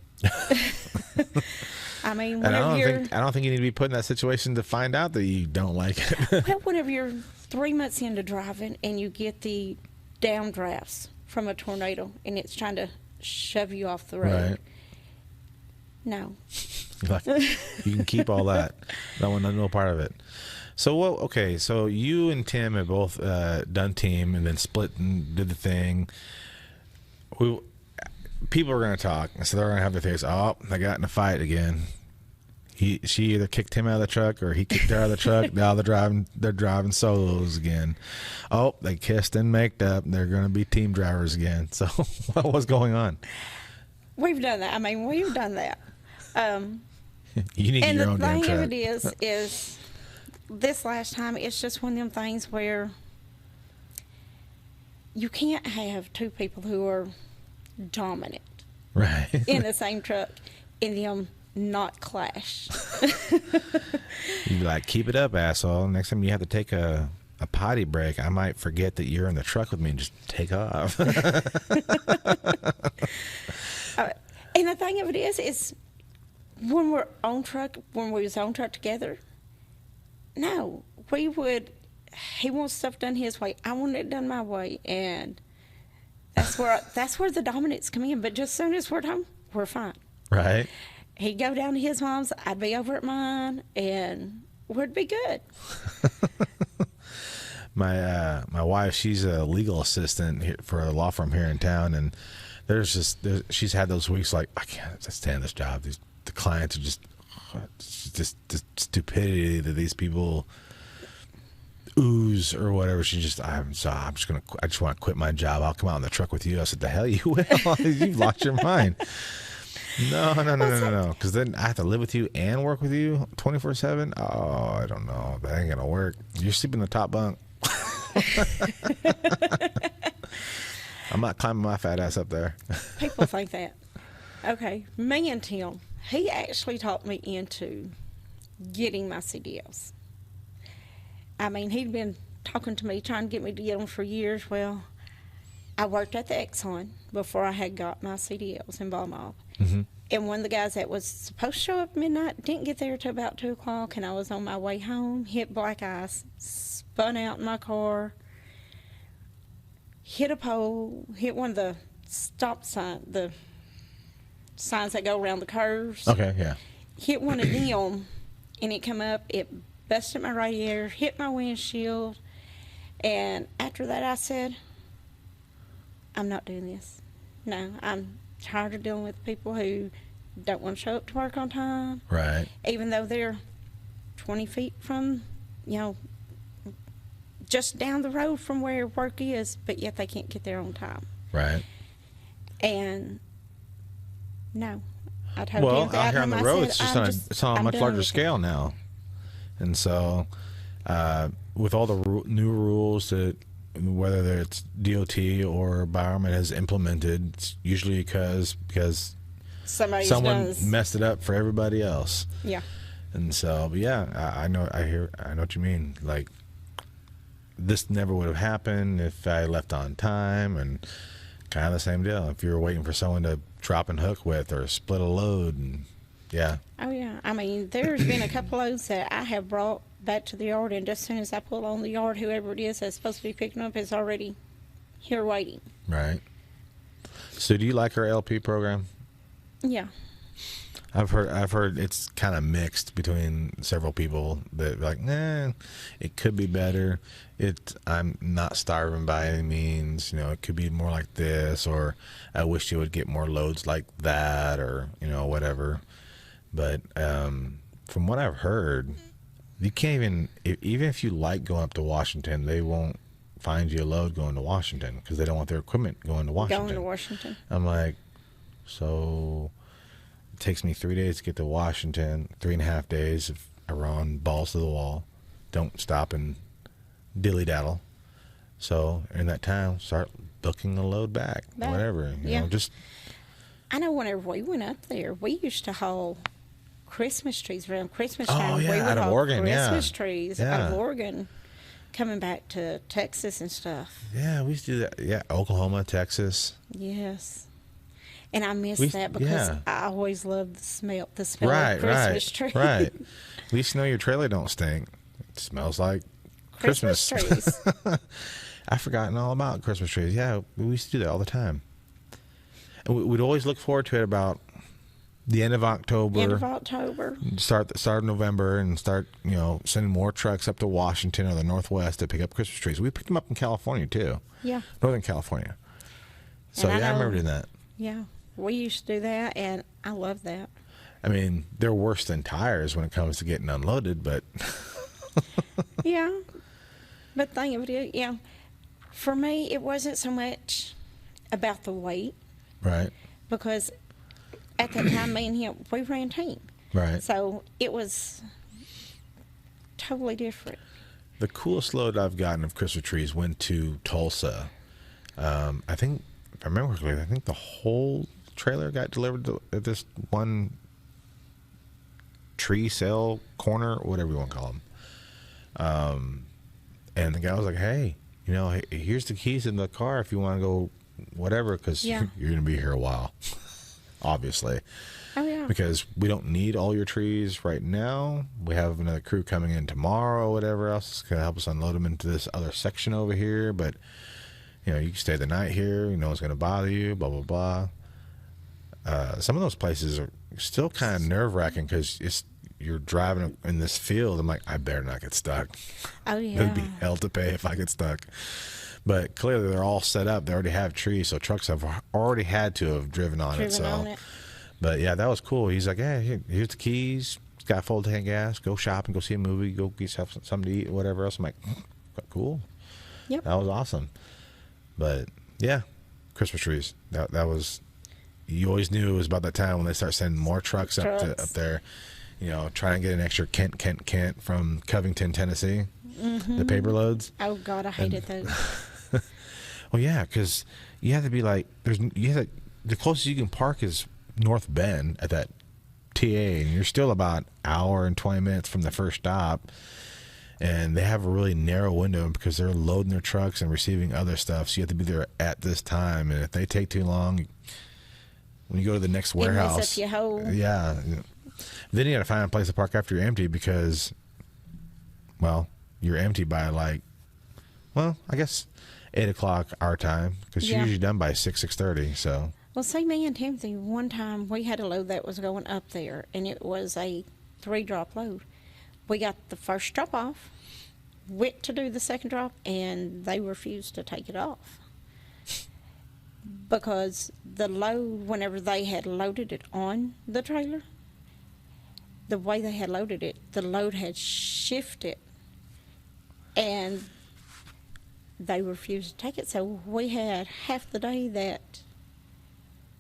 I mean, I don't think you need to be put in that situation to find out that you don't like it. Well, whenever you're 3 months into driving and you get the downdrafts from a tornado and it's trying to shove you off the road. Right. No. You can keep all that. Don't want no part of it. So okay, so you and Tim have both done team and then split and did the thing. People are going to talk, so they're going to have their face. Oh, they got in a fight again. She either kicked him out of the truck or he kicked her out of the truck. Now they're driving solos again. Oh, they kissed and made up. They're going to be team drivers again. So what was going on? We've done that. I mean, we've done that. You need your own damn truck. And the thing of it is this last time, it's just one of them things where you can't have two people who are dominant in the same truck and them not clash. You'd be like, keep it up, asshole. Next time you have to take a potty break, I might forget that you're in the truck with me and just take off. And the thing of it is when we was on truck together, no, he wants stuff done his way. I want it done my way, and that's where the dominance come in. But just as soon as we're home, we're fine. Right. He'd go down to his mom's, I'd be over at mine, and we'd be good. My wife, she's a legal assistant for a law firm here in town, and she's had those weeks like, I can't stand this job. The clients are just the stupidity that these people ooze or whatever. I just want to quit my job. I'll come out in the truck with you. I said, the hell you will. You've lost your mind. No. Because then I have to live with you and work with you 24/7. Oh, I don't know. That ain't gonna work. You're sleeping in the top bunk. I'm not climbing my fat ass up there. People think that. Okay, me and Tim, he actually talked me into getting my CDLs. I mean, he'd been talking to me, trying to get me to get them for years. Well, I worked at the Exxon before I had got my CDLs in Balmaw. Mm-hmm. And one of the guys that was supposed to show up at midnight didn't get there till about 2 o'clock, and I was on my way home, hit black ice, spun out in my car, hit a pole, hit one of the stop sign, the signs that go around the curves. Okay, yeah. Hit one of them, and it come up, it busted my radiator, hit my windshield, and after that I said, I'm not doing this. No, I'm tired of dealing with people who don't want to show up to work on time. Right. Even though they're 20 feet from, just down the road from where work is, but yet they can't get there on time. Right. And no, I told him that. Out here on the road, it's on a much larger scale it. now. And so, with all the new rules that, whether it's DOT or environment has implemented, it's usually because someone messed it up for everybody else. Yeah. And so, but yeah, I know what you mean. Like, this never would have happened if I left on time, and kind of the same deal. If you were waiting for someone to drop and hook with or split a load, and yeah. Oh yeah. I mean, there's been a couple loads that I have brought back to the yard, and just as soon as I pull on the yard, whoever it is that's supposed to be picking up is already here waiting. Right. So do you like our LP program? Yeah. I've heard it's kind of mixed between several people that like, it could be better. I'm not starving by any means. It could be more like this, or I wish you would get more loads like that, or whatever. But from what I've heard, you can't even if you like going up to Washington, they won't find you a load going to Washington because they don't want their equipment going to Washington. I'm like, so it takes me 3 days to get to Washington, 3.5 days if I run balls to the wall, don't stop and dilly-daddle. So in that time, start booking a load back. Whatever. You know, just. I know whenever we went up there, we used to haul Christmas trees around Christmas time. We would out of Oregon, Christmas trees out of Oregon, coming back to Texas and stuff. Yeah, we used to do that. Yeah, Oklahoma, Texas. Yes. And I miss that because I always loved the smell of Christmas tree. Right. At least you know your trailer don't stink. It smells like Christmas trees. I've forgotten all about Christmas trees. Yeah, we used to do that all the time. And we'd always look forward to it about the end of October. Start of November, and start, sending more trucks up to Washington or the Northwest to pick up Christmas trees. We picked them up in California too. Yeah. Northern California. So I remember doing that. Yeah. We used to do that, and I love that. I mean, they're worse than tires when it comes to getting unloaded, but yeah. But the thing of it is, for me, it wasn't so much about the weight. Right. Because at that time, me and him, we ran team. Right. So it was totally different. The coolest load I've gotten of Christmas trees went to Tulsa. I think, if I remember correctly, the whole trailer got delivered at this one tree sale corner, whatever you want to call them. And the guy was like, hey, here's the keys in the car if you want to go whatever, because you're going to be here a while, obviously. Oh, yeah. Because we don't need all your trees right now. We have another crew coming in tomorrow, whatever else. It's going to help us unload them into this other section over here. But, you can stay the night here. No one's going to bother you, blah, blah, blah. Some of those places are still kind of nerve-wracking because you're driving in this field. I'm like, I better not get stuck. Oh, yeah. It'd be hell to pay if I get stuck. But clearly they're all set up. They already have trees, so trucks have already had to have driven on it. But yeah, that was cool. He's like, hey, here's the keys. It's got a full tank of gas. Go shopping, go see a movie, go get yourself something to eat, whatever else. I'm like, cool. Yep. That was awesome. But yeah, Christmas trees. That was. You always knew it was about that time when they start sending more trucks up there. Trying to get an extra Kent from Covington, Tennessee. Mm-hmm. The paper loads. Oh God, I hated those. Well, yeah, because you have to be like, the closest you can park is North Bend at that TA, and you're still about an hour and 20 minutes from the first stop. And they have a really narrow window because they're loading their trucks and receiving other stuff. So you have to be there at this time. And if they take too long, when you go to the next warehouse, yeah, then you got to find a place to park after you're empty because, well, you're empty by like, well, I guess 8 o'clock our time because you're usually done by 6:30. So. Well, see, me and Timothy, one time we had a load that was going up there, and it was a 3-drop load. We got the first drop off, went to do the second drop, and they refused to take it off. Because the load, whenever they had loaded it on the trailer, the way they had loaded it, the load had shifted, and they refused to take it. So we had half the day that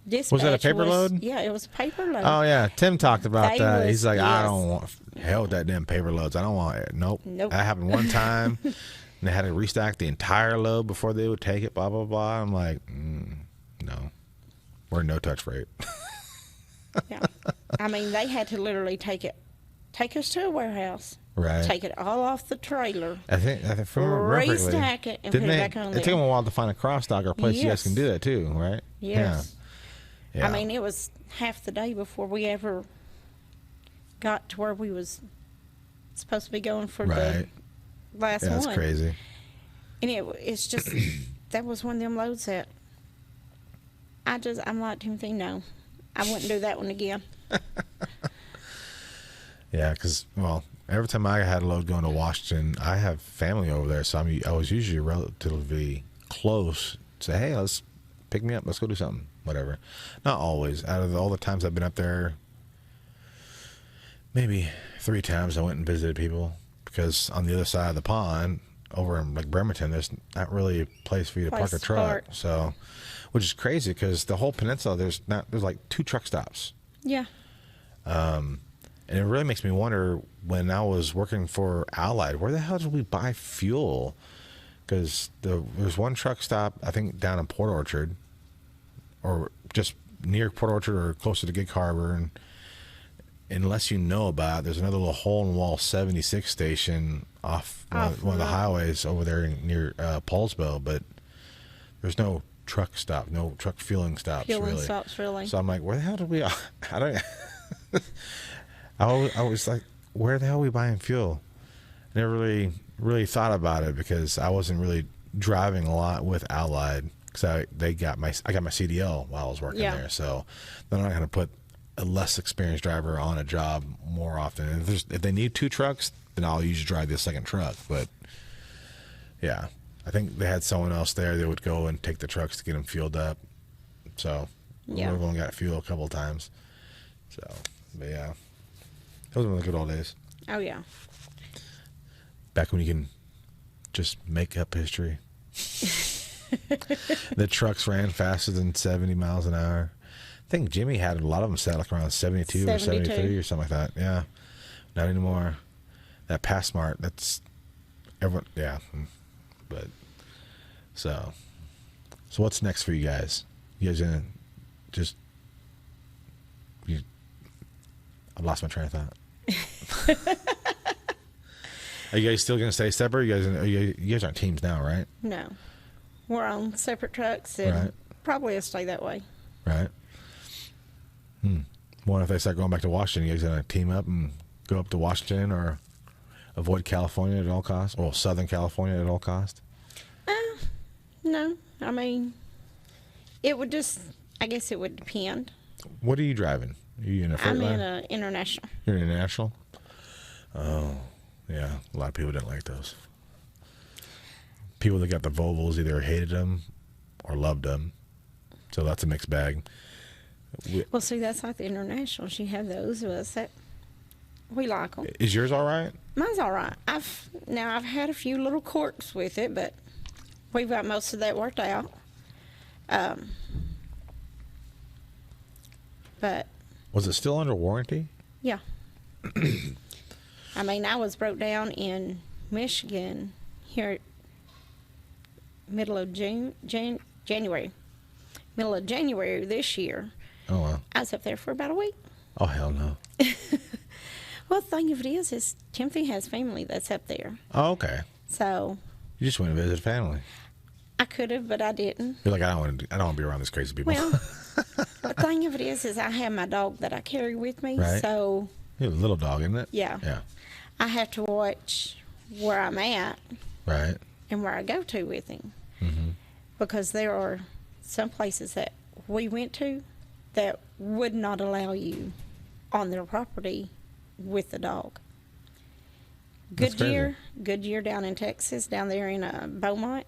dispatch was that a paper load? Yeah, it was a paper load. Oh, yeah. Tim talked about that. He's like, I don't want, hell with that damn paper loads. I don't want it. Nope. That happened one time, and they had to restack the entire load before they would take it, blah, blah, blah. I'm like, no. We're no-touch freight. Yeah. I mean, they had to literally take us to a warehouse, right? Take it all off the trailer. I think if I remember restack it and put it back on there. It took them a while to find a cross-dock or a place you guys can do that too, right? Yes. Yeah. I mean, it was half the day before we ever got to where we was supposed to be going for the last one. That's crazy. And it's just, that was one of them loads that I'm like, Timothy, no, I wouldn't do that one again. Yeah, because, well, every time I had a load going to Washington, I have family over there, so I was usually relatively close. Say, hey, let's pick me up. Let's go do something. Whatever. Not always. Out of all the times I've been up there, maybe 3 times I went and visited people because on the other side of the pond, over in like Bremerton, there's not really a place for you to park a truck. So, which is crazy because the whole peninsula, there's like 2 truck stops. Yeah. And it really makes me wonder, when I was working for Allied, where the hell did we buy fuel? Because there's one truck stop, I think, down in Port Orchard, or just near Port Orchard or closer to Gig Harbor. And unless you know about it, there's another little hole-in-the-wall 76 station off one of the highways over there near Paulsbo, but there's no truck stop, no truck fueling stops, really. So I'm like, where the hell did we... I don't... I was like, where the hell are we buying fuel? I never really thought about it because I wasn't really driving a lot with Allied because I got my CDL while I was working there. So they're not going to put a less experienced driver on a job more often. And if they need 2 trucks, then I'll usually drive the second truck. But yeah, I think they had someone else there that would go and take the trucks to get them fueled up. So we've only got fuel a couple of times. So, but yeah. Those were the good old days. Oh, yeah. Back when you can just make up history. The trucks ran faster than 70 miles an hour. I think Jimmy had a lot of them set like around 72 or 73 or something like that. Yeah. Not anymore. That Passmart, that's everyone. Yeah. But so what's next for you guys? You guys gonna just, I lost my train of thought. Are you guys still going to stay separate? You guys aren't teams now, right? No. We're on separate trucks, and probably will stay that way. Right. What if they start going back to Washington? You guys going to team up and go up to Washington, or avoid California at all costs? Or Southern California at all costs? No. I mean, it would just, I guess it would depend. What are you driving? Are you in a Freightliner? I'm in an International. You're in an International? Oh, yeah. A lot of people didn't like those. People that got the Volvos either hated them or loved them. So that's a mixed bag. Well, see, that's like the Internationals. You have those of us that we like them. Is yours all right? Mine's all right. I've had a few little quirks with it, but we've got most of that worked out. But was it still under warranty? Yeah. I mean, I was broke down in Michigan here middle of January. Middle of January this year. Oh, wow. I was up there for about a week. Oh, hell no. Well, the thing of it is Timothy has family that's up there. Oh, okay. So. You just went to visit family. I could have, but I didn't. You're like, I don't want to be around these crazy people. Well, the thing of it is I have my dog that I carry with me. Right. So. You have a little dog, isn't it? Yeah. Yeah. I have to watch where I'm at. Right. And where I go to with him. Mm-hmm. Because there are some places that we went to that would not allow you on their property with the dog. Goodyear down in Texas, down there in Beaumont.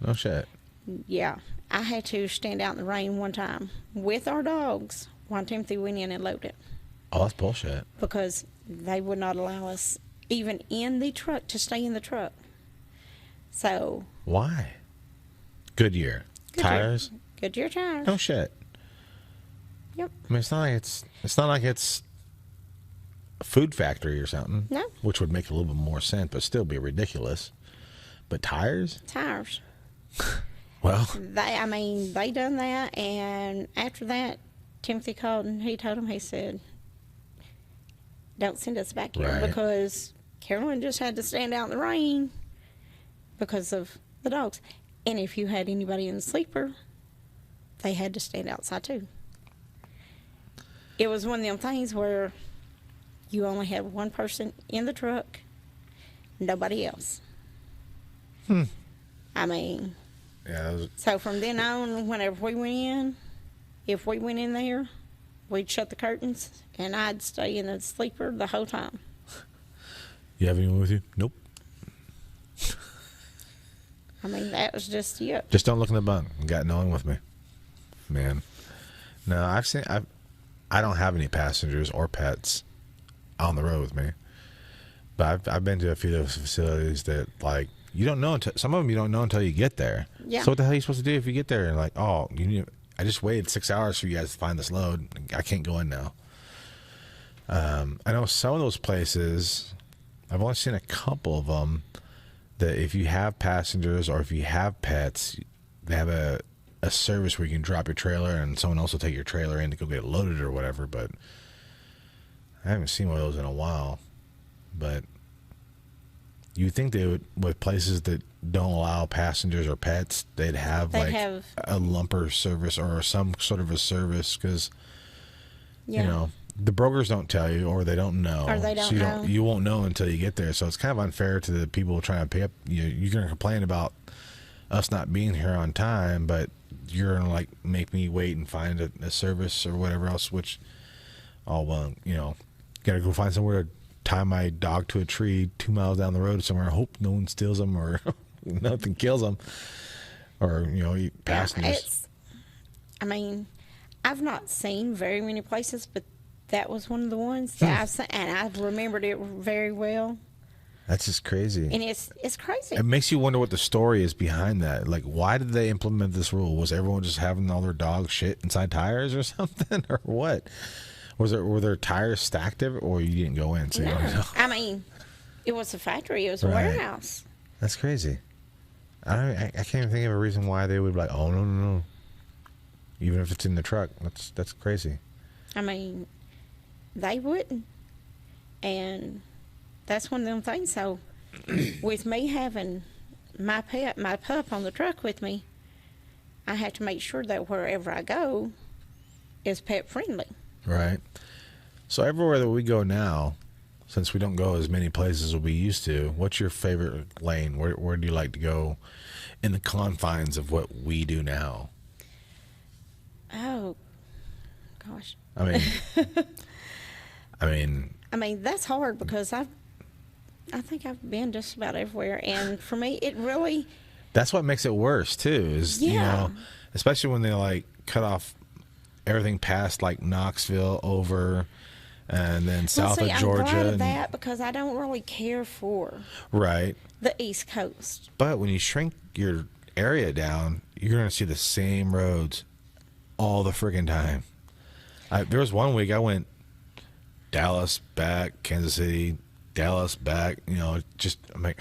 No shit. Yeah. I had to stand out in the rain one time with our dogs while Timothy went in and loaded. Oh, that's bullshit. Because they would not allow us, even in the truck, to stay in the truck. So. Why? Goodyear. Tires? Goodyear tires. No shit. Yep. I mean, it's not like it's a food factory or something. No. Which would make a little bit more sense, but still be ridiculous. But tires? Tires. Well. They done that, and after that, Timothy called and he told him, he said, don't send us back here because Carolyn just had to stand out in the rain because of the dogs. And if you had anybody in the sleeper, they had to stand outside too. It was one of them things where you only had one person in the truck, nobody else. Yeah. So from then on, whenever we went in, if we went in there, we'd shut the curtains, and I'd stay in the sleeper the whole time. You have anyone with you? Nope. That was just it. Just don't look in the bunk. Got no one with me, man. No, I don't have any passengers or pets on the road with me, but I've been to a few of those facilities that like you don't know until some of them you don't know until you get there. Yeah. So what the hell are you supposed to do if you get there and like, oh, I just waited 6 hours for you guys to find this load. I can't go in now. I know some of those places. I've only seen a couple of them. That if you have passengers or if you have pets, they have a service where you can drop your trailer and someone else will take your trailer in to go get it loaded or whatever. But I haven't seen one of those in a while. But you think they would, with places that don't allow passengers or pets, they'd have a lumper service or some sort of a service because, you know, the brokers don't tell you or they don't know. Or they don't know. You won't know until you get there. So it's kind of unfair to the people trying to pick up. You're going to complain about us not being here on time, but you're going to make me wait and find a service or whatever else, which, got to go find somewhere to tie my dog to a tree 2 miles down the road somewhere. Hope no one steals them or nothing kills them or, passengers. I've not seen very many places, but that was one of the ones that I've seen, and I remembered it very well. That's just crazy. And it's crazy. It makes you wonder what the story is behind that. Like, why did they implement this rule? Was everyone just having all their dog shit inside tires or something, or what? Were there tires stacked there, or you didn't go in? So no. You don't know? It was a factory. It was a warehouse. That's crazy. I can't even think of a reason why they would be like, oh no, even if it's in the truck. That's crazy. They wouldn't, and that's one of them things. So, with me having my pup on the truck with me, I have to make sure that wherever I go is pet friendly. Right. So everywhere that we go now, since we don't go as many places as we used to, what's your favorite lane? Where do you like to go in the confines of what we do now? Oh, gosh. That's hard because I think I've been just about everywhere, and for me, it really. That's what makes it worse too. Is especially when they cut off everything past Knoxville over, and then south of Georgia. I'm glad of that because I don't really care for the East Coast. But when you shrink your area down, you're going to see the same roads all the friggin' time. There was one week I went Dallas back, Kansas City, Dallas back. I'm like,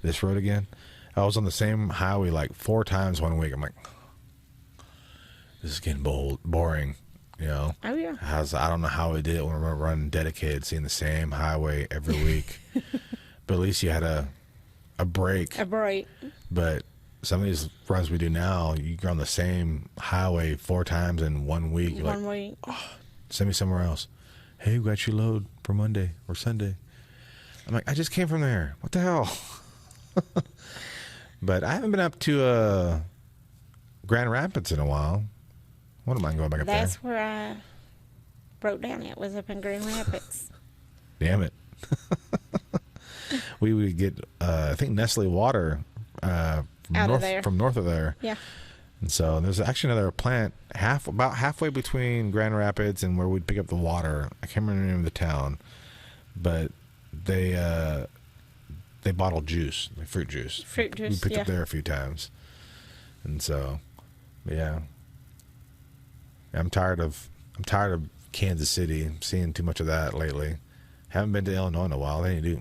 this road again. I was on the same highway 4 times one week. I'm like, this is getting boring. You know. Oh yeah. I don't know how we did it when we were running dedicated, seeing the same highway every week. But at least you had a break. A break. But some of these runs we do now, you go on the same highway 4 times in 1 week. You're One like, week. oh, send me somewhere else. Hey, we got your load for Monday or Sunday. I'm like, I just came from there. What the hell? But I haven't been up to Grand Rapids in a while. What am I going back up there? That's where I broke down. It was up in Grand Rapids. Damn it. We would get, I think, Nestle water from north of there. Yeah. And so there's actually another plant about halfway between Grand Rapids and where we'd pick up the water. I can't remember the name of the town, but they bottle juice, like fruit juice. Fruit juice. We picked up there a few times, and so yeah, I'm tired of Kansas City. I'm seeing too much of that lately. Haven't been to Illinois in a while. They do,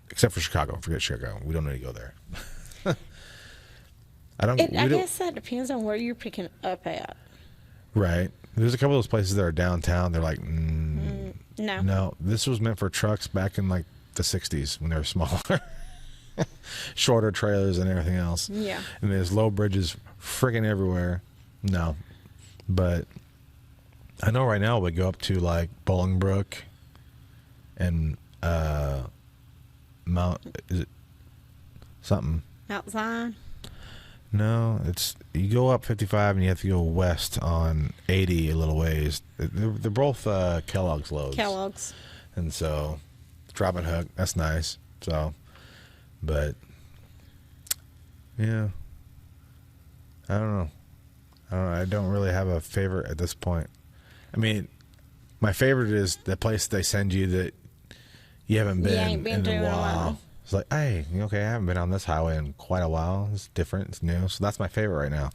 except for Chicago. Forget Chicago. We don't need to go there. I guess that depends on where you're picking up at. Right. There's a couple of those places that are downtown. They're like, no. This was meant for trucks back in like the 60s when they were smaller. Shorter trailers and everything else. Yeah. And there's low bridges freaking everywhere. No. But I know right now we go up to like Bolingbrook and Mount Zion? No, you go up 55 and you have to go west on 80 a little ways. They're both Kellogg's loads. Kellogg's. And so, drop and hook, that's nice. So, but, yeah. I don't know. I don't really have a favorite at this point. I mean, my favorite is the place they send you that you haven't been in a while. It's like, hey, okay, I haven't been on this highway in quite a while. It's different. It's new. So that's my favorite right now.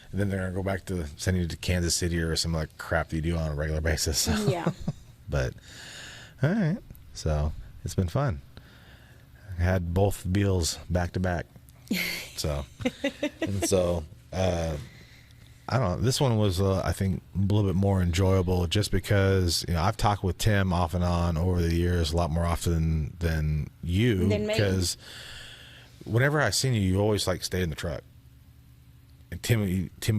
And then they're going to go back to sending you to Kansas City or some like crap that you do on a regular basis. So. Yeah. But, all right. So it's been fun. I had both Beals back to back. So, and so, I don't know. This one was, I think, a little bit more enjoyable just because, I've talked with Tim off and on over the years a lot more often than you. Because whenever I seen you, you always like stay in the truck. And Tim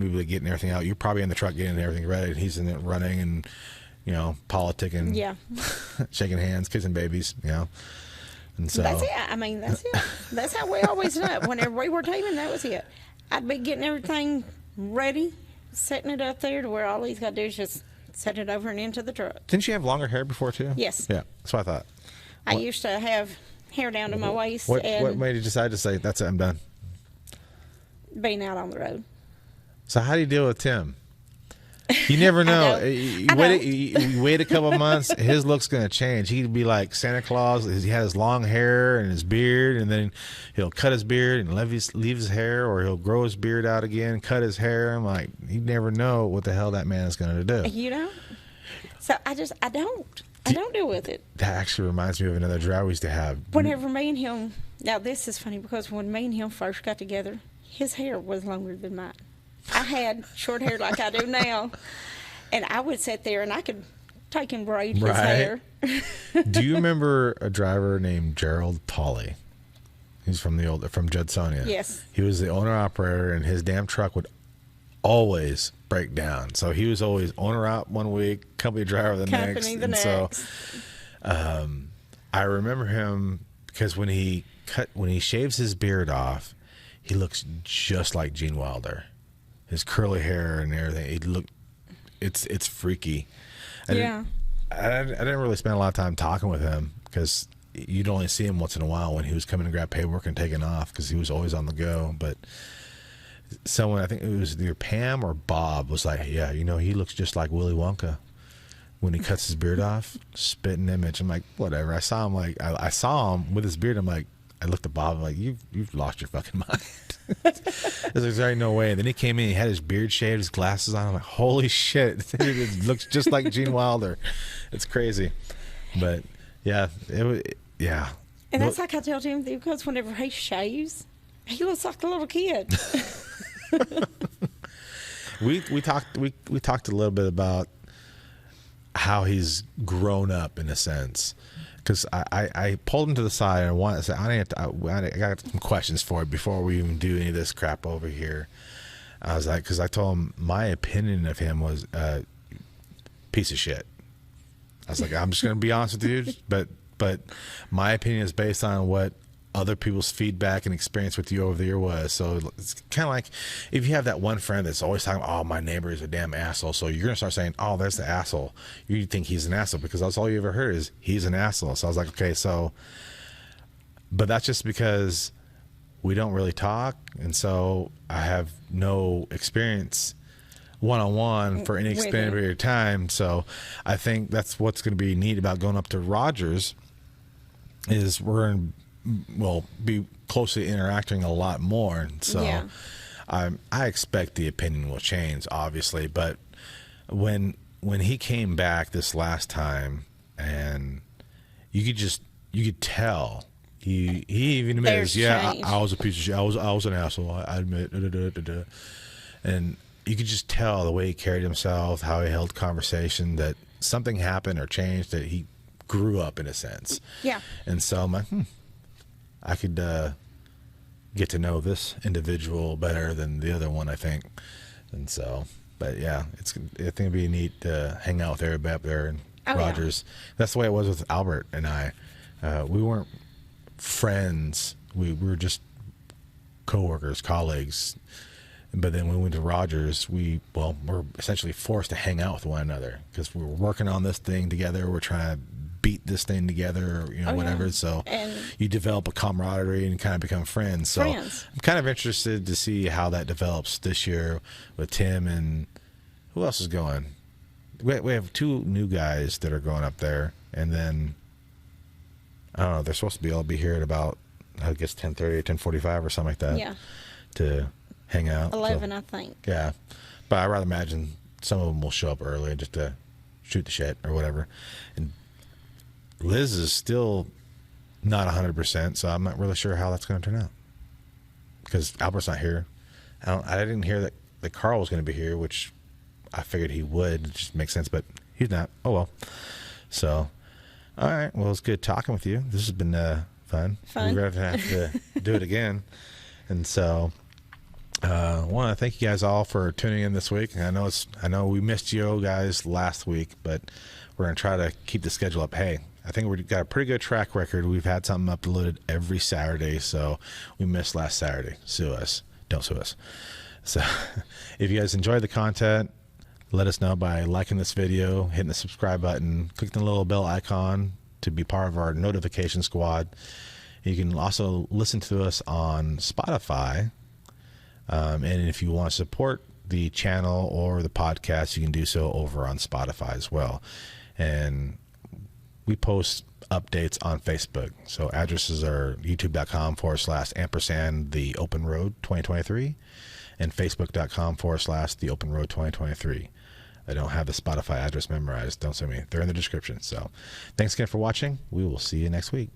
would be getting everything out. You're probably in the truck getting everything ready. And he's in it running and, politicking. Yeah. Shaking hands, kissing babies, And so. That's it. I mean, that's it. That's how we always done it. Whenever we were teaming, that was it. I'd be getting everything ready, setting it up there to where all he's got to do is just set it over and into the truck. Didn't you have longer hair before too? Yes. Yeah, that's what I thought. I used to have hair down to my waist. What and made you decide to say, that's it, I'm done? Being out on the road. So how do you deal with Tim? You never know. You wait a couple months, his look's going to change. He'd be like Santa Claus. He has long hair and his beard, and then he'll cut his beard and leave his hair, or he'll grow his beard out again, cut his hair. I'm like, you never know what the hell that man is going to do. So I don't deal with it. That actually reminds me of another driver we used to have. Whenever me and him, now this is funny because when me and him first got together, his hair was longer than mine. I had short hair like I do now, and I would sit there and I could take and braid his hair. Do you remember a driver named Gerald Tolley? He's from Judsonia. Yes. He was the owner-operator, and his damn truck would always break down. So he was always owner op one week, company driver the next. So I remember him because when he shaves his beard off, he looks just like Gene Wilder. His curly hair and everything. It's freaky. I didn't really spend a lot of time talking with him because you'd only see him once in a while when he was coming to grab paperwork and taking off because he was always on the go. But someone, I think it was either Pam or Bob, was like, yeah, he looks just like Willy Wonka when he cuts his beard off. Spitting image. I'm like, whatever. I saw him I saw him with his beard. I'm like, I looked at Bob. I'm like, you've lost your fucking mind. There's already no way. And then he came in. He had his beard shaved, his glasses on. I'm like, holy shit! It looks just like Gene Wilder. It's crazy, but yeah, yeah. And that's like I tell Timothy, because whenever he shaves, he looks like a little kid. we talked a little bit about how he's grown up in a sense, because I pulled him to the side and I wanted to say I got some questions for you before we even do any of this crap over here. I was like, because I told him my opinion of him was piece of shit. I was like, I'm just gonna be honest with you, but my opinion is based on what other people's feedback and experience with you over the year was. So it's kind of like if you have that one friend that's always talking, oh, my neighbor is a damn asshole, so you're gonna start saying, oh, there's the asshole. You think he's an asshole because that's all you ever heard is he's an asshole. So I was like, okay, so, but that's just because we don't really talk, and so I have no experience one-on-one for any extended period of time. So I think that's what's going to be neat about going up to Rogers is we're going to be closely interacting a lot more. And so I expect the opinion will change, obviously, but when he came back this last time, and you could tell he even admits, I was a piece of shit, I was an asshole, I admit, and you could just tell the way he carried himself, how he held conversation, that something happened or changed, that he grew up in a sense. Yeah. And so I'm like, I could get to know this individual better than the other one, I think. And so, but yeah, I think it'd be neat to hang out with everybody up there in Rogers. Yeah. That's the way it was with Albert and I. We weren't friends. We were just coworkers, colleagues. But then when we went to Rogers, we're essentially forced to hang out with one another because we were working on this thing together. We're trying to beat this thing together, or, whatever. Yeah. So you develop a camaraderie and kind of become friends. So I'm kind of interested to see how that develops this year with Tim and who else is going. We have 2 new guys that are going up there, and then I don't know. They're supposed to be all be here at about, I guess, 10:30, 10:45 or something like that. Yeah. To hang out. 11, I think. Yeah, but I rather imagine some of them will show up early just to shoot the shit or whatever. And Liz is still not 100%, so I'm not really sure how that's going to turn out because Albert's not here. I didn't hear that Carl was going to be here, which I figured he would. It just makes sense, but he's not. Oh well. So, all right. Well, it's good talking with you. This has been fun. We're going to have to do it again, and so. I want to thank you guys all for tuning in this week. I know we missed you guys last week, but we're going to try to keep the schedule up. Hey, I think we've got a pretty good track record. We've had something uploaded every Saturday, so we missed last Saturday. Sue us. Don't sue us. So if you guys enjoyed the content, let us know by liking this video, hitting the subscribe button, clicking the little bell icon to be part of our notification squad. You can also listen to us on Spotify. And if you want to support the channel or the podcast, you can do so over on Spotify as well. And we post updates on Facebook. So addresses are youtube.com/ampersand the open road 2023 and facebook.com/the open road 2023. I don't have the Spotify address memorized. Don't sue me. They're in the description. So thanks again for watching. We will see you next week.